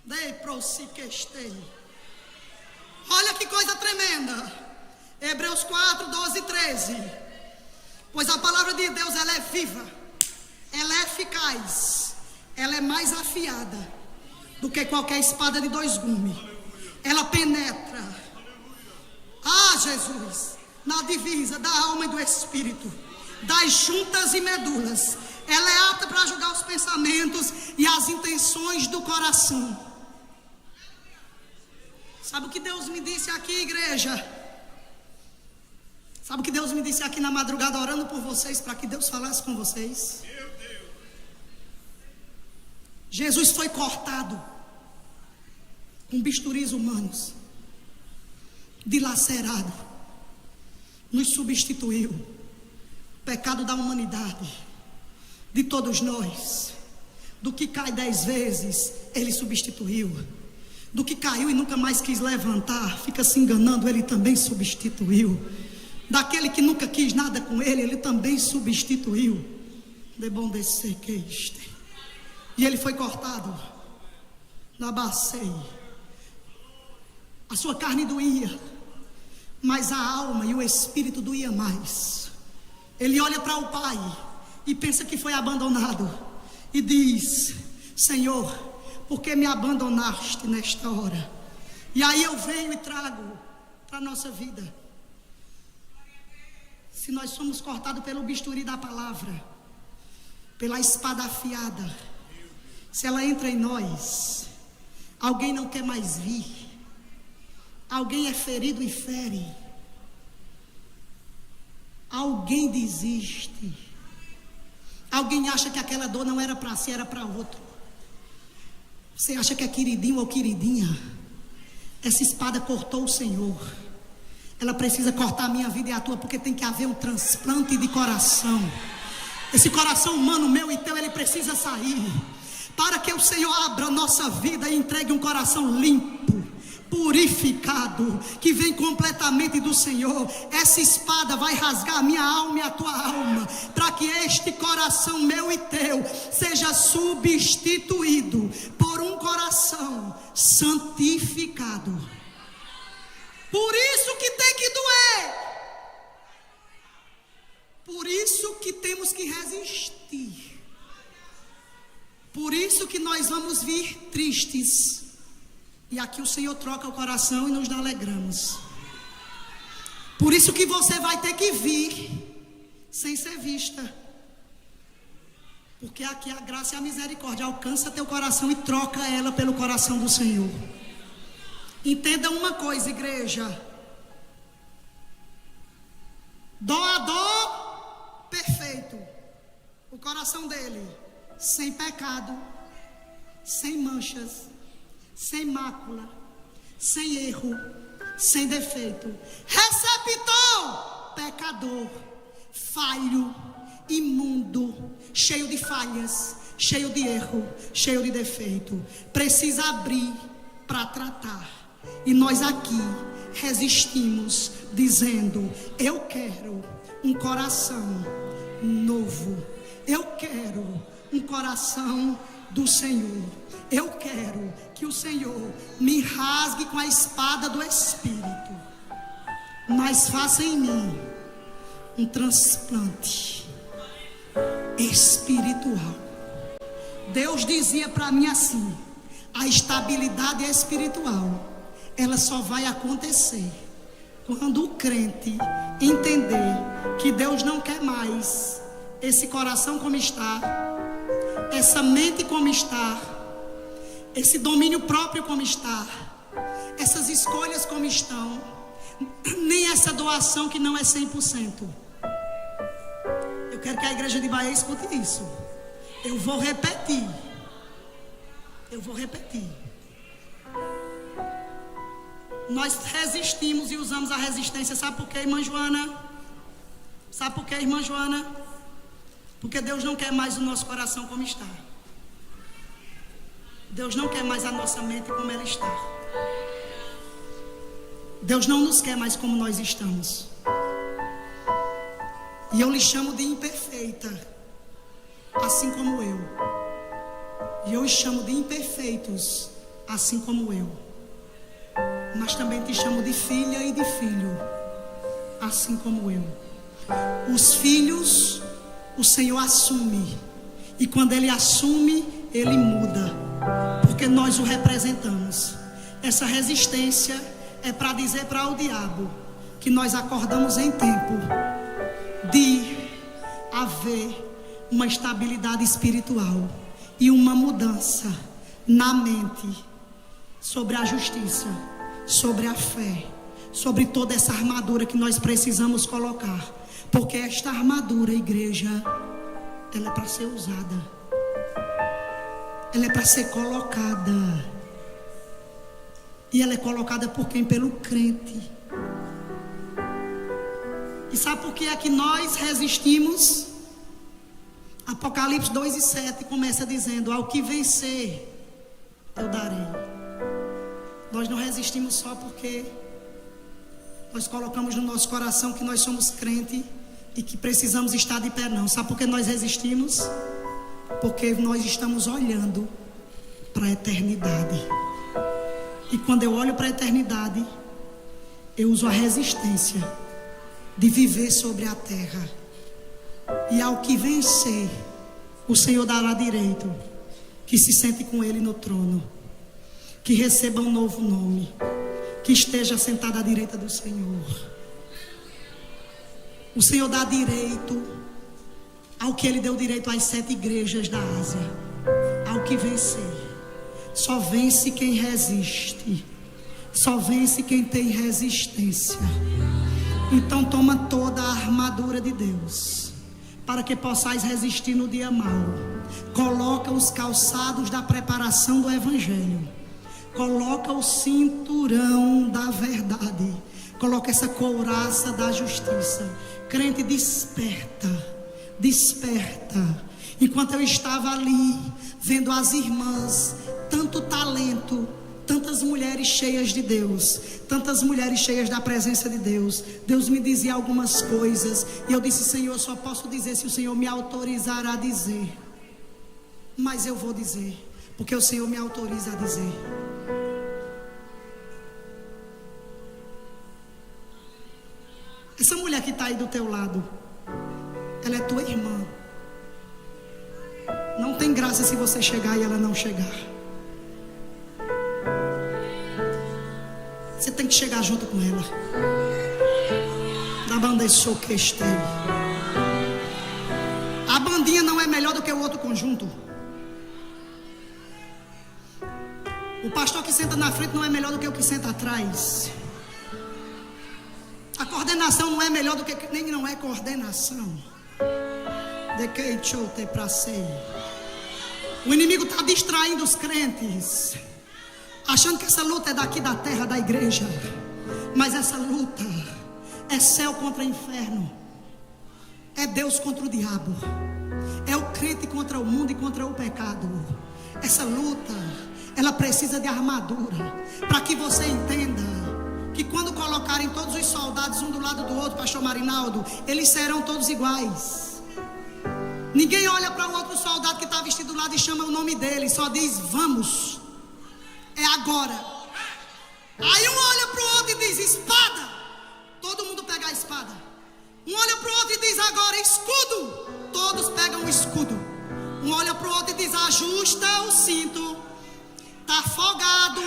Dei prosiquestei. Olha que coisa tremenda. Hebreus 4, 12 e 13. Pois a palavra de Deus, ela é viva, ela é eficaz, ela é mais afiada do que qualquer espada de dois gumes. Ela penetra, Jesus, na divisa da alma e do espírito, das juntas e medulas. Ela é apta para julgar os pensamentos e as intenções do coração. Sabe o que Deus me disse aqui, igreja? Sabe o que Deus me disse aqui na madrugada, orando por vocês, para que Deus falasse com vocês? Jesus foi cortado com bisturis humanos, dilacerado, nos substituiu. O pecado da humanidade, de todos nós, do que cai 10 vezes, Ele substituiu. Do que caiu e nunca mais quis levantar, fica se enganando, Ele também substituiu. Daquele que nunca quis nada com Ele, Ele também substituiu. De bom descer que este. E Ele foi cortado na bacei. A sua carne doía, mas a alma e o espírito doía mais. Ele olha para o Pai e pensa que foi abandonado e diz: Senhor, por que me abandonaste nesta hora? E aí eu venho e trago para a nossa vida. Se nós somos cortados pelo bisturi da palavra, pela espada afiada, se ela entra em nós, alguém não quer mais vir, alguém é ferido e fere, alguém desiste, alguém acha que aquela dor não era para si, era para outro. Você acha que é queridinho ou queridinha? Essa espada cortou o Senhor. Ela precisa cortar a minha vida e a tua, porque tem que haver um transplante de coração. Esse coração humano, meu e teu, ele precisa sair, para que o Senhor abra a nossa vida e entregue um coração limpo, purificado, que vem completamente do Senhor. Essa espada vai rasgar a minha alma e a tua alma, para que este coração meu e teu seja substituído por um coração santificado. Por isso que tem que doer, por isso que temos que resistir, por isso que nós vamos vir tristes. E aqui o Senhor troca o coração e nos dá alegramos. Por isso que você vai ter que vir sem ser vista, porque aqui a graça e a misericórdia alcança teu coração e troca ela pelo coração do Senhor. Entenda uma coisa, igreja: doador perfeito, o coração dele sem pecado, sem manchas, sem mácula, sem erro, sem defeito. Receptor, pecador, falho, imundo, cheio de falhas, cheio de erro, cheio de defeito. Precisa abrir para tratar. E nós aqui resistimos, dizendo: eu quero um coração novo, eu quero um coração do Senhor. Eu quero que o Senhor me rasgue com a espada do Espírito, mas faça em mim um transplante espiritual. Deus dizia para mim assim: a estabilidade espiritual, ela só vai acontecer quando o crente entender que Deus não quer mais esse coração como está, essa mente como está, esse domínio próprio como está, essas escolhas como estão, nem essa doação que não é 100%. Eu quero que a igreja de Bahia escute isso. Eu vou repetir. Nós resistimos e usamos a resistência. Sabe por quê, irmã Joana? Sabe por quê, irmã Joana? Porque Deus não quer mais o nosso coração como está. Deus não quer mais a nossa mente como ela está. Deus não nos quer mais como nós estamos. E eu lhe chamo de imperfeita, assim como eu. E eu os chamo de imperfeitos, assim como eu. Mas também te chamo de filha e de filho, assim como eu. Os filhos, o Senhor assume. E quando Ele assume, Ele muda, porque nós o representamos. Essa resistência é para dizer para o diabo que nós acordamos em tempo de haver uma estabilidade espiritual e uma mudança na mente sobre a justiça, sobre a fé, sobre toda essa armadura que nós precisamos colocar, porque esta armadura, igreja, ela é para ser usada, ela é para ser colocada, e ela é colocada por quem? Pelo crente. E sabe por que é que nós resistimos? Apocalipse 2:7 começa dizendo: ao que vencer, eu darei. Nós não resistimos só porque nós colocamos no nosso coração que nós somos crente e que precisamos estar de pé, não. Sabe por que nós resistimos? Porque nós estamos olhando para a eternidade. E quando eu olho para a eternidade, eu uso a resistência de viver sobre a terra. E ao que vencer, o Senhor dará direito que se sente com Ele no trono, que receba um novo nome, que esteja sentado à direita do Senhor. O Senhor dá direito ao que Ele deu direito às 7 igrejas da Ásia. Ao que vencer. Só vence quem resiste. Só vence quem tem resistência. Então toma toda a armadura de Deus, para que possais resistir no dia mau. Coloca os calçados da preparação do Evangelho. Coloca o cinturão da verdade. Coloca essa couraça da justiça. Crente, desperta. Desperta. Enquanto eu estava ali, vendo as irmãs, tanto talento, tantas mulheres cheias de Deus, tantas mulheres cheias da presença de Deus, Deus me dizia algumas coisas, e eu disse: Senhor, só posso dizer se o Senhor me autorizar a dizer. Mas eu vou dizer, porque o Senhor me autoriza a dizer. Essa mulher que está aí do teu lado, ela é tua irmã. Não tem graça se você chegar e ela não chegar. Você tem que chegar junto com ela. Da banda que este. A bandinha não é melhor do que o outro conjunto. O pastor que senta na frente não é melhor do que o que senta atrás. A coordenação não é melhor do que nem não é coordenação. De que eu te prazer. O inimigo está distraindo os crentes, achando que essa luta é daqui da terra, da igreja. Mas essa luta é céu contra inferno. É Deus contra o diabo. É o crente contra o mundo e contra o pecado. Essa luta, ela precisa de armadura, para que você entenda que quando colocarem todos os soldados um do lado do outro, pastor Marinaldo, eles serão todos iguais. Ninguém olha para o outro soldado que está vestido do lado e chama o nome dele, só diz: vamos, é agora. Aí um olha para o outro e diz: espada. Todo mundo pega a espada. Um olha para o outro e diz: agora, escudo. Todos pegam o escudo. Um olha para o outro e diz: ajusta o cinto. Está afogado,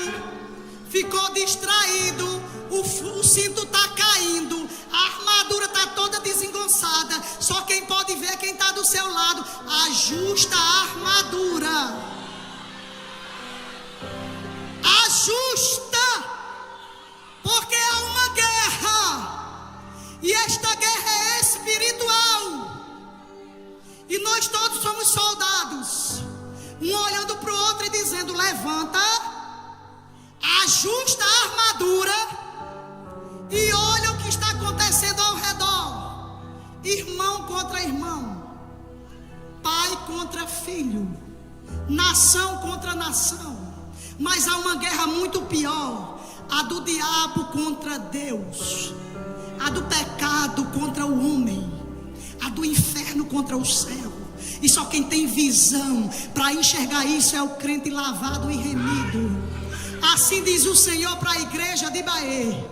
ficou distraído, o cinto está caindo, a armadura está toda desengonçada. Só quem pode ver é quem está do seu lado. Ajusta a armadura. Ajusta, porque é uma guerra, e esta guerra é espiritual, e nós todos somos soldados, um olhando para o outro e dizendo: levanta, ajusta a armadura e olha o que está acontecendo ao redor. Irmão contra irmão, pai contra filho, nação contra nação. Mas há uma guerra muito pior, a do diabo contra Deus, a do pecado contra o homem, a do inferno contra o céu. E só quem tem visão para enxergar isso é o crente lavado e remido. Assim diz o Senhor para a igreja de Bahia: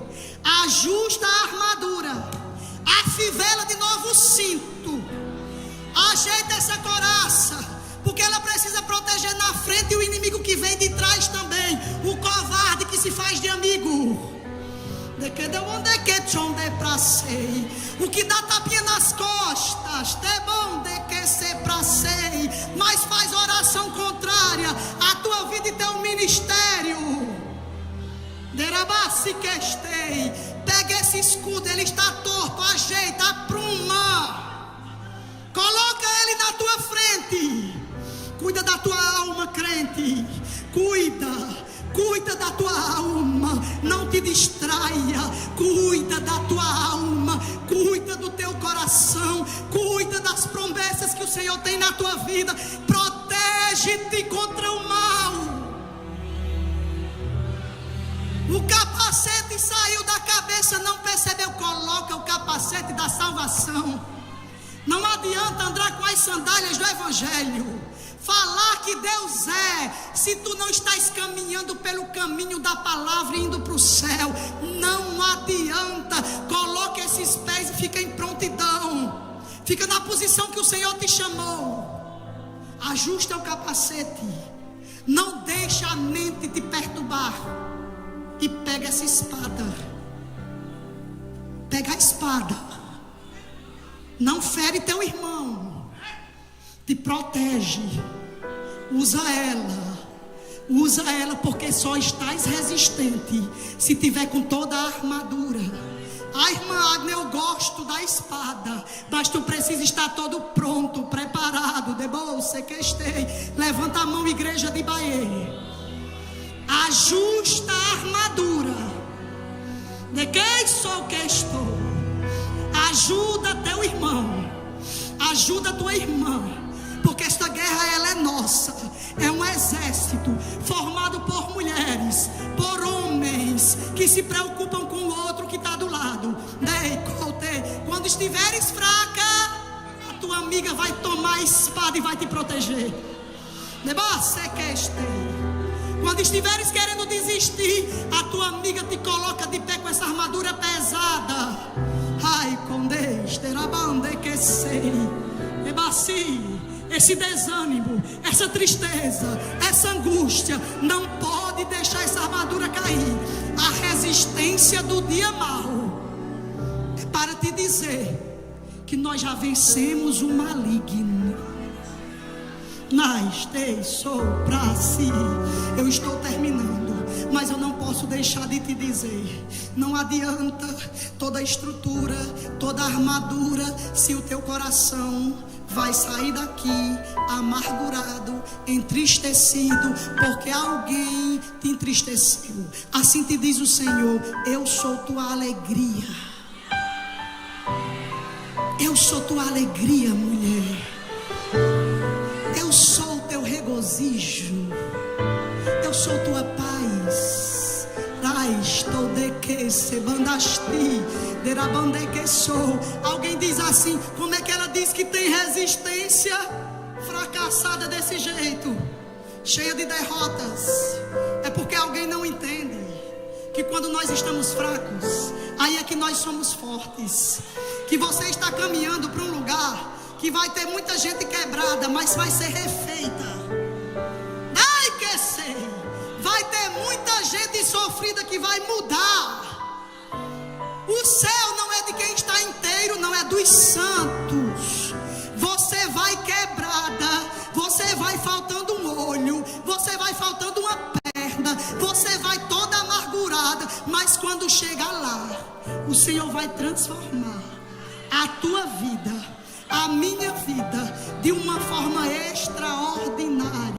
ajusta a armadura, afivela de novo o cinto, ajeita essa coraça, porque ela precisa proteger na frente o inimigo que vem de trás também, o covarde que se faz de amigo. O que dá tapinha nas costas, mas faz oração contrária à tua vida e teu ministério. Pega esse escudo, ele está torto, ajeita, apruma, coloca ele na tua frente. Cuida da tua alma, crente. Cuida da tua alma. Não te distraia. Cuida da tua alma. Cuida do teu coração. Cuida das promessas que o Senhor tem na tua vida. Protege-te contra o mal. O capacete saiu da cabeça, não percebeu? Coloca o capacete da salvação. Não adianta andar com as sandálias do evangelho, falar que Deus é, se tu não estás caminhando pelo caminho da palavra e indo para o céu. Não adianta. Coloque esses pés e fica em prontidão, fica na posição que o Senhor te chamou. Ajusta o capacete, não deixa a mente te perturbar, e pega essa espada. Pega a espada, não fere teu irmão, te protege. Usa ela, porque só estás resistente se tiver com toda a armadura. Irmã Agnes, eu gosto da espada, mas tu precisa estar todo pronto, preparado. De bolsa que estei. Levanta a mão, igreja de Bahia. Ajusta a armadura. De quem sou que estou? Ajuda teu irmão, ajuda tua irmã, porque esta guerra ela é nossa. É um exército formado por mulheres, por homens que se preocupam com o outro que está do lado. Quando estiveres fraca, a tua amiga vai tomar a espada e vai te proteger. Quando estiveres querendo desistir, a tua amiga te coloca de pé com essa armadura pesada. Ai, com Deus, terabande que sei. Esse desânimo, essa tristeza, essa angústia, não pode deixar essa armadura cair. A resistência do dia mau é para te dizer que nós já vencemos o maligno. Mas sou pra si. Eu estou terminando, mas eu não posso deixar de te dizer: não adianta toda a estrutura, toda a armadura, se o teu coração vai sair daqui amargurado, entristecido, porque alguém te entristeceu. Assim te diz o Senhor: eu sou tua alegria. Eu sou tua alegria, mulher. Eu sou o teu regozijo. Eu sou tua paz. Estou de que se bandasti, derabande que sou. Alguém diz assim: como é que ela diz que tem resistência fracassada desse jeito, cheia de derrotas? É porque alguém não entende que quando nós estamos fracos, aí é que nós somos fortes. Que você está caminhando para um lugar que vai ter muita gente quebrada, mas vai ser refeita. Ai, que sei. Vai ter muita gente sofrida que vai mudar. O céu não é de quem está inteiro, não é dos santos. Você vai quebrada, você vai faltando um olho, você vai faltando uma perna, você vai toda amargurada, mas quando chegar lá, o Senhor vai transformar a tua vida, a minha vida, de uma forma extraordinária.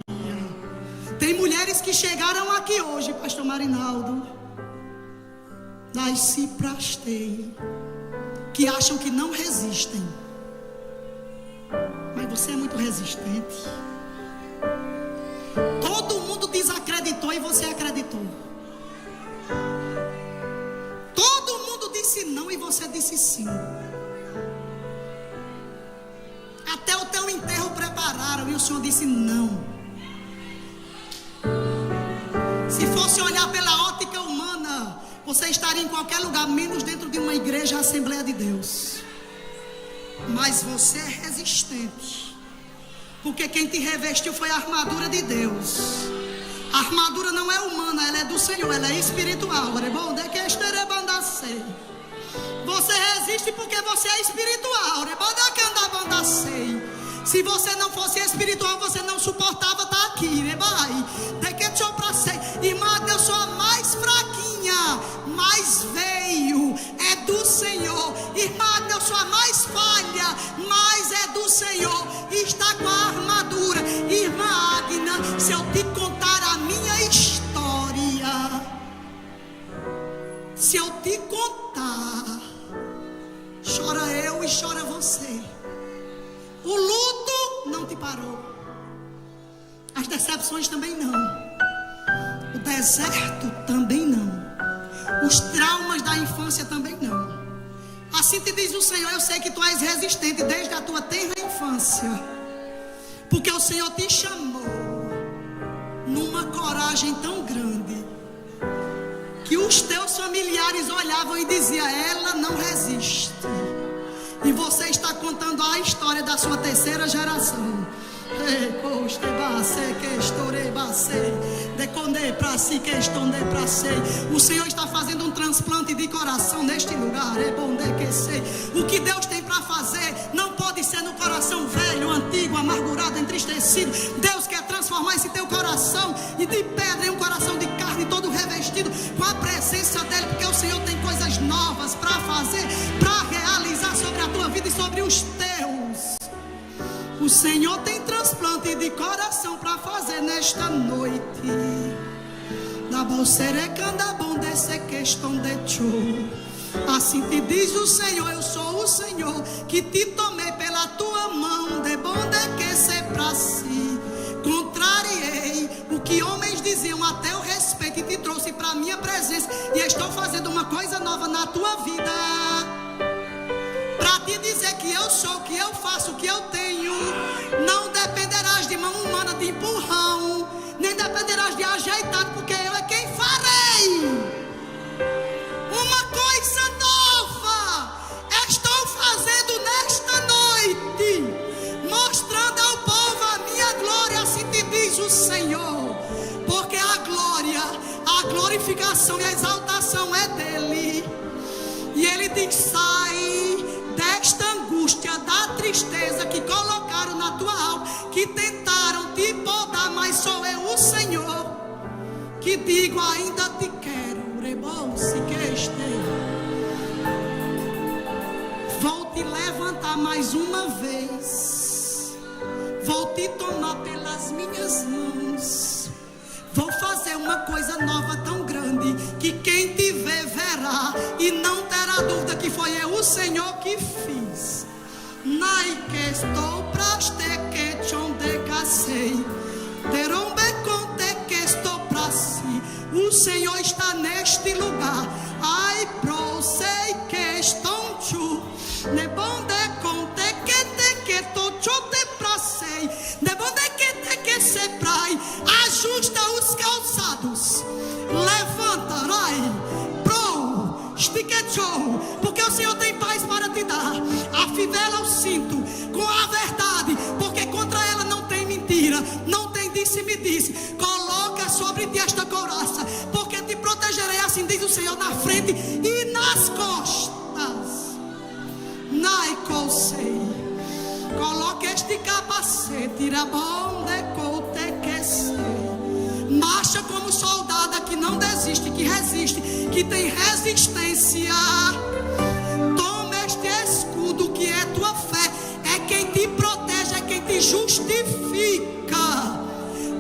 Tem mulheres que chegaram aqui hoje, pastor Marinaldo, das Ciprastei, que acham que não resistem. Mas você é muito resistente. Todo mundo desacreditou e você acreditou. Todo mundo disse não e você disse sim. Até o teu enterro prepararam e o Senhor disse não. Se fosse olhar pela ótica humana, você estaria em qualquer lugar, menos dentro de uma igreja, Assembleia de Deus. Mas você é resistente, porque quem te revestiu foi a armadura de Deus. A armadura não é humana, ela é do Senhor, ela é espiritual. Você resiste porque você é espiritual. Se você não fosse espiritual, você não suportava estar aqui. Irmã, eu sou a mais fraquinha, mas veio, é do Senhor. Irmã, eu sou a mais falha, mas é do Senhor. Está com a armadura. Irmã Agna, se eu te contar a minha história, se eu te contar, chora eu e chora você. O luto não te parou, as decepções também não, o deserto também não, os traumas da infância também não. Assim te diz o Senhor: eu sei que tu és resistente desde a tua tenra infância, porque o Senhor te chamou numa coragem tão grande, que os teus familiares olhavam e diziam: ela não resiste. E você está contando a história da sua terceira geração. O Senhor está fazendo um transplante de coração neste lugar. O que Deus tem para fazer não pode ser no coração velho, antigo, amargurado, entristecido. Deus quer transformar esse teu coração e de pedra em um coração de carne, todo revestido com a presença dele, porque o Senhor tem coisas novas para fazer, para realizar sobre a tua vida e sobre os teus. O Senhor tem transplante de coração para fazer nesta noite. Assim te diz o Senhor: eu sou o Senhor que te tomei pela tua mão, de bom de que ser para si. Contrariei o que homens diziam a teu respeito e te trouxe para a minha presença, e estou fazendo uma coisa nova na tua vida, para te dizer que eu sou, que eu faço, que eu tenho. Não dependerás de mão humana, de empurrão, nem dependerás de ajeitado, porque eu é quem farei uma coisa nova. Estou fazendo nesta noite, mostrando ao povo a minha glória. Assim te diz o Senhor, porque a glória, a glorificação e a exaltação é dele. E ele diz: sai desta angústia, da tristeza que colocaram na tua alma, que tentaram te podar, mas sou eu, o Senhor, que digo: ainda te quero. Vou te levantar mais uma vez, vou te tomar pelas minhas mãos, vou fazer uma coisa nova tão grande, que quem te vê verá e não terá dúvida que foi eu, o Senhor, que fiz. Nai que estou praste que chonde casei, terombe conte que estou pra si. O Senhor está neste lugar. Ai pro sei que estou chu, ne bonde conte que te que tô chote pra sei, ne bonde que te que se prai. Ajusta os calçados, levanta, rai, pro, estique show, porque o Senhor tem paz para te dar. Afivela o cinto com a de capacete, irabonde cotequece. Marcha como soldada que não desiste, que resiste, que tem resistência. Toma este escudo que é tua fé, é quem te protege, é quem te justifica,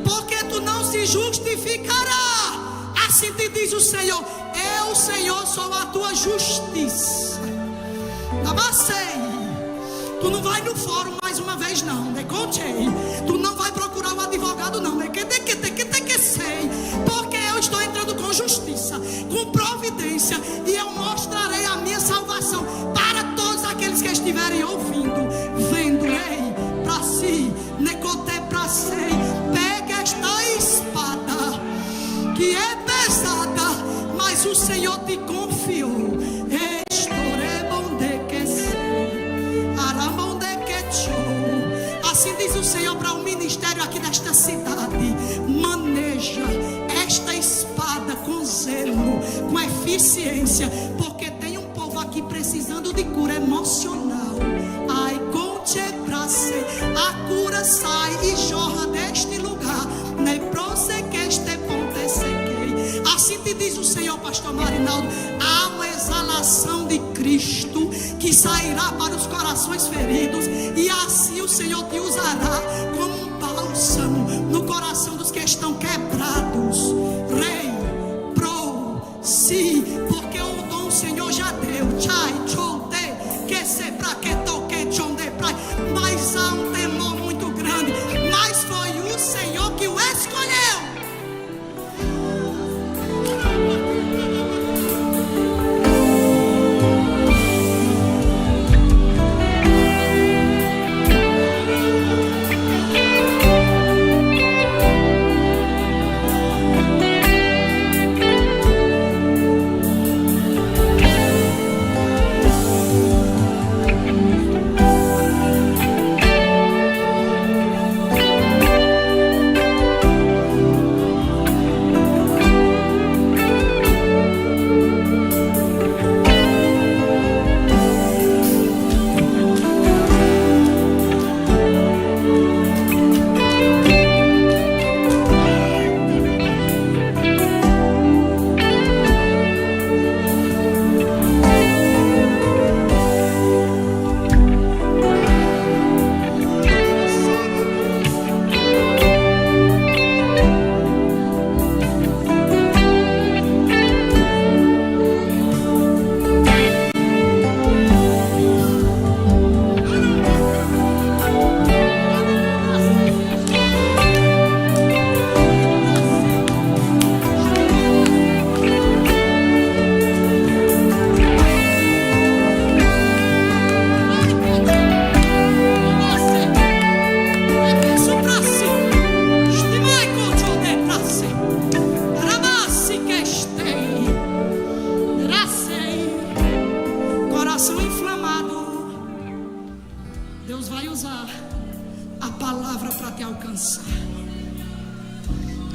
porque tu não se justificará. Assim te diz o Senhor: eu, Senhor, sou a tua justiça. Tu não vai no fórum mais uma vez, não. Tu não vai procurar um advogado, não. Porque eu estou entrando com justiça, com providência, e eu mostrarei a minha salvação para todos aqueles que estiverem ouvindo, vendo. Ei, para si, necote para si. Pega esta espada que é pesada, mas o Senhor te confiou. Assim diz o Senhor para o ministério aqui desta cidade: maneja esta espada com zelo, com eficiência, porque tem um povo aqui precisando de cura emocional. Ai, conte pra ser, a cura sai e jorra deste lugar. Nem prosse que este ponte sequei. Assim te diz o Senhor, pastor Marinaldo: há uma exalação de Cristo que sairá para os corações feridos, e assim o Senhor te usará como um bálsamo no coração dos que estão quebrados. Rei, pro, si, porque o dom o Senhor já deu. Chai, chonde, que se pra que toque, chonde, pra. Mas há um temor muito grande, mas foi o Senhor que o escolheu.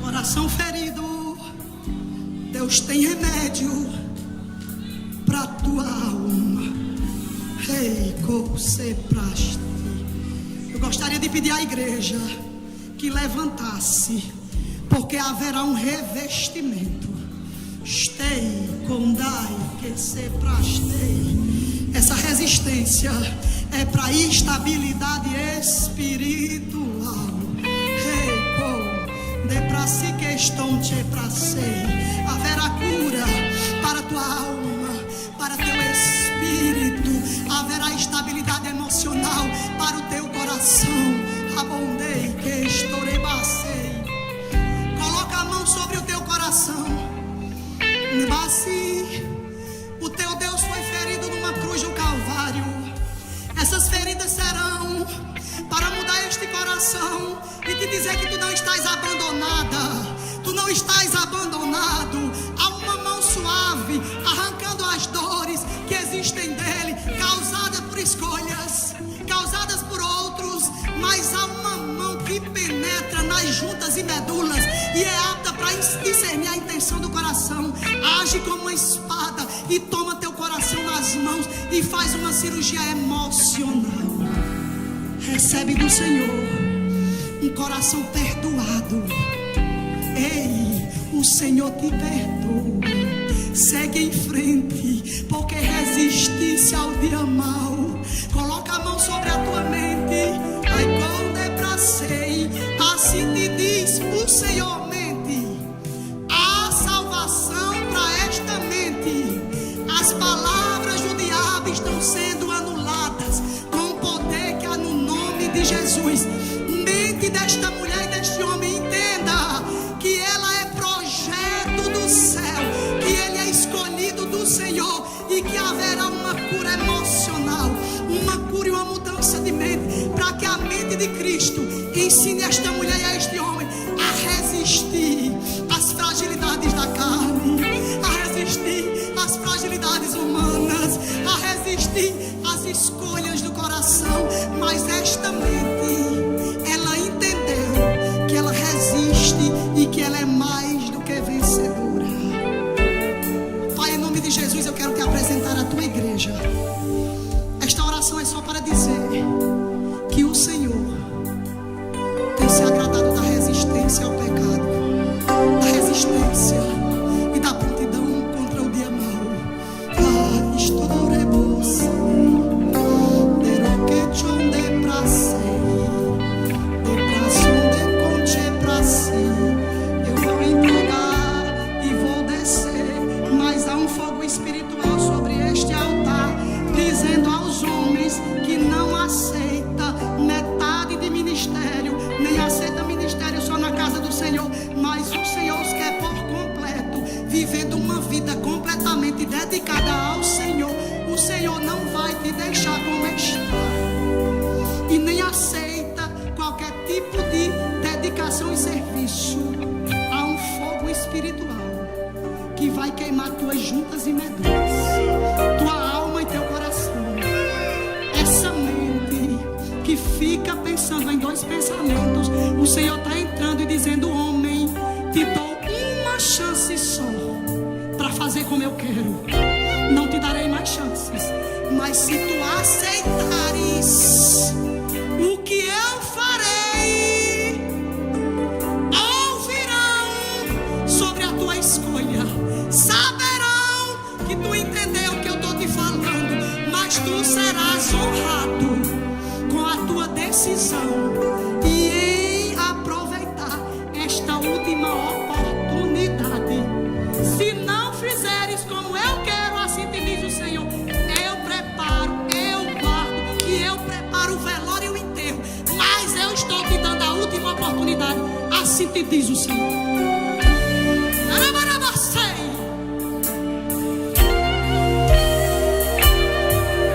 Coração ferido, Deus tem remédio para tua alma. Ei, praste. Eu gostaria de pedir à igreja que levantasse, porque haverá um revestimento. Stei, condai, que se prastei. Essa resistência é para estabilidade espiritual. De pra si que estou te pracei. Haverá cura para tua alma, para teu espírito. Haverá estabilidade emocional para o teu coração. Abondei que estorebacei. Coloca a mão sobre o teu coração. O teu Deus foi ferido numa cruz do Calvário. Essas feridas serão para mudar este coração e te dizer que tu não estás abandonada, tu não estás abandonado. Há uma mão suave arrancando as dores que existem dele, causadas por escolhas, causadas por outros, mas há uma mão que penetra nas juntas e medulas e é apta para discernir a intenção do coração. Age como uma espada e toma teu coração nas mãos e faz uma cirurgia emocional. Recebe do Senhor um coração perdoado. Ei, o Senhor te perdoa. Segue em frente, porque resistisse ao dia mau. Coloca a mão sobre a tua mente. Ai, quando é pra ser, assim te diz o Senhor, mente. Há salvação para esta mente. As palavras do diabo estão sendo anuladas com o poder que há no nome de Jesus. Mente desta mulher e deste homem, entenda que ela é projeto do céu, que ele é escolhido do Senhor e que haverá uma cura emocional, uma cura e uma mudança de mente, para que a mente de Cristo ensine esta mulher e a este homem a resistir às fragilidades da carne, a resistir às fragilidades humanas, a resistir às escolhas do coração. Mas esta mente, ela entendeu que ela resiste e que ela é mais do que vencedora. Pai, em nome de Jesus, eu quero te apresentar a tua igreja. Esta oração é só para dizer que o Senhor tem se agradado da resistência ao pecado, da resistência e da prontidão contra o dia mau. Ah, estou rebose, deroquechon de prazer, de pração de conche prazer. Eu vou entregar e vou descer, mas há um fogo espiritual sobre este altar, dizendo aos homens que não aceita metade de ministério, nem aceita ministério só na casa do Senhor, mas o Senhor os quer por completo, vivendo uma vida completamente dedicada ao Senhor. O Senhor não vai te deixar como está, e nem aceita qualquer tipo de dedicação e serviço. Há um fogo espiritual que vai queimar tuas juntas e medulas, tua alma e teu coração. Essa mente que fica pensando em dois pensamentos, o Senhor está entrando e dizendo: homem, te dou uma chance só para fazer como eu quero. Não te darei mais chances, mas se tu aceitares o que eu farei, ouvirão sobre a tua escolha, saberão que tu entendeu o que eu estou te falando, mas tu serás honrado com a tua decisão e em aproveitar esta última oportunidade. Se não fizeres como eu quero, assim te diz o Senhor, eu preparo, eu guardo e eu preparo o velório e o enterro, mas eu estou te dando a última oportunidade, assim te diz o Senhor.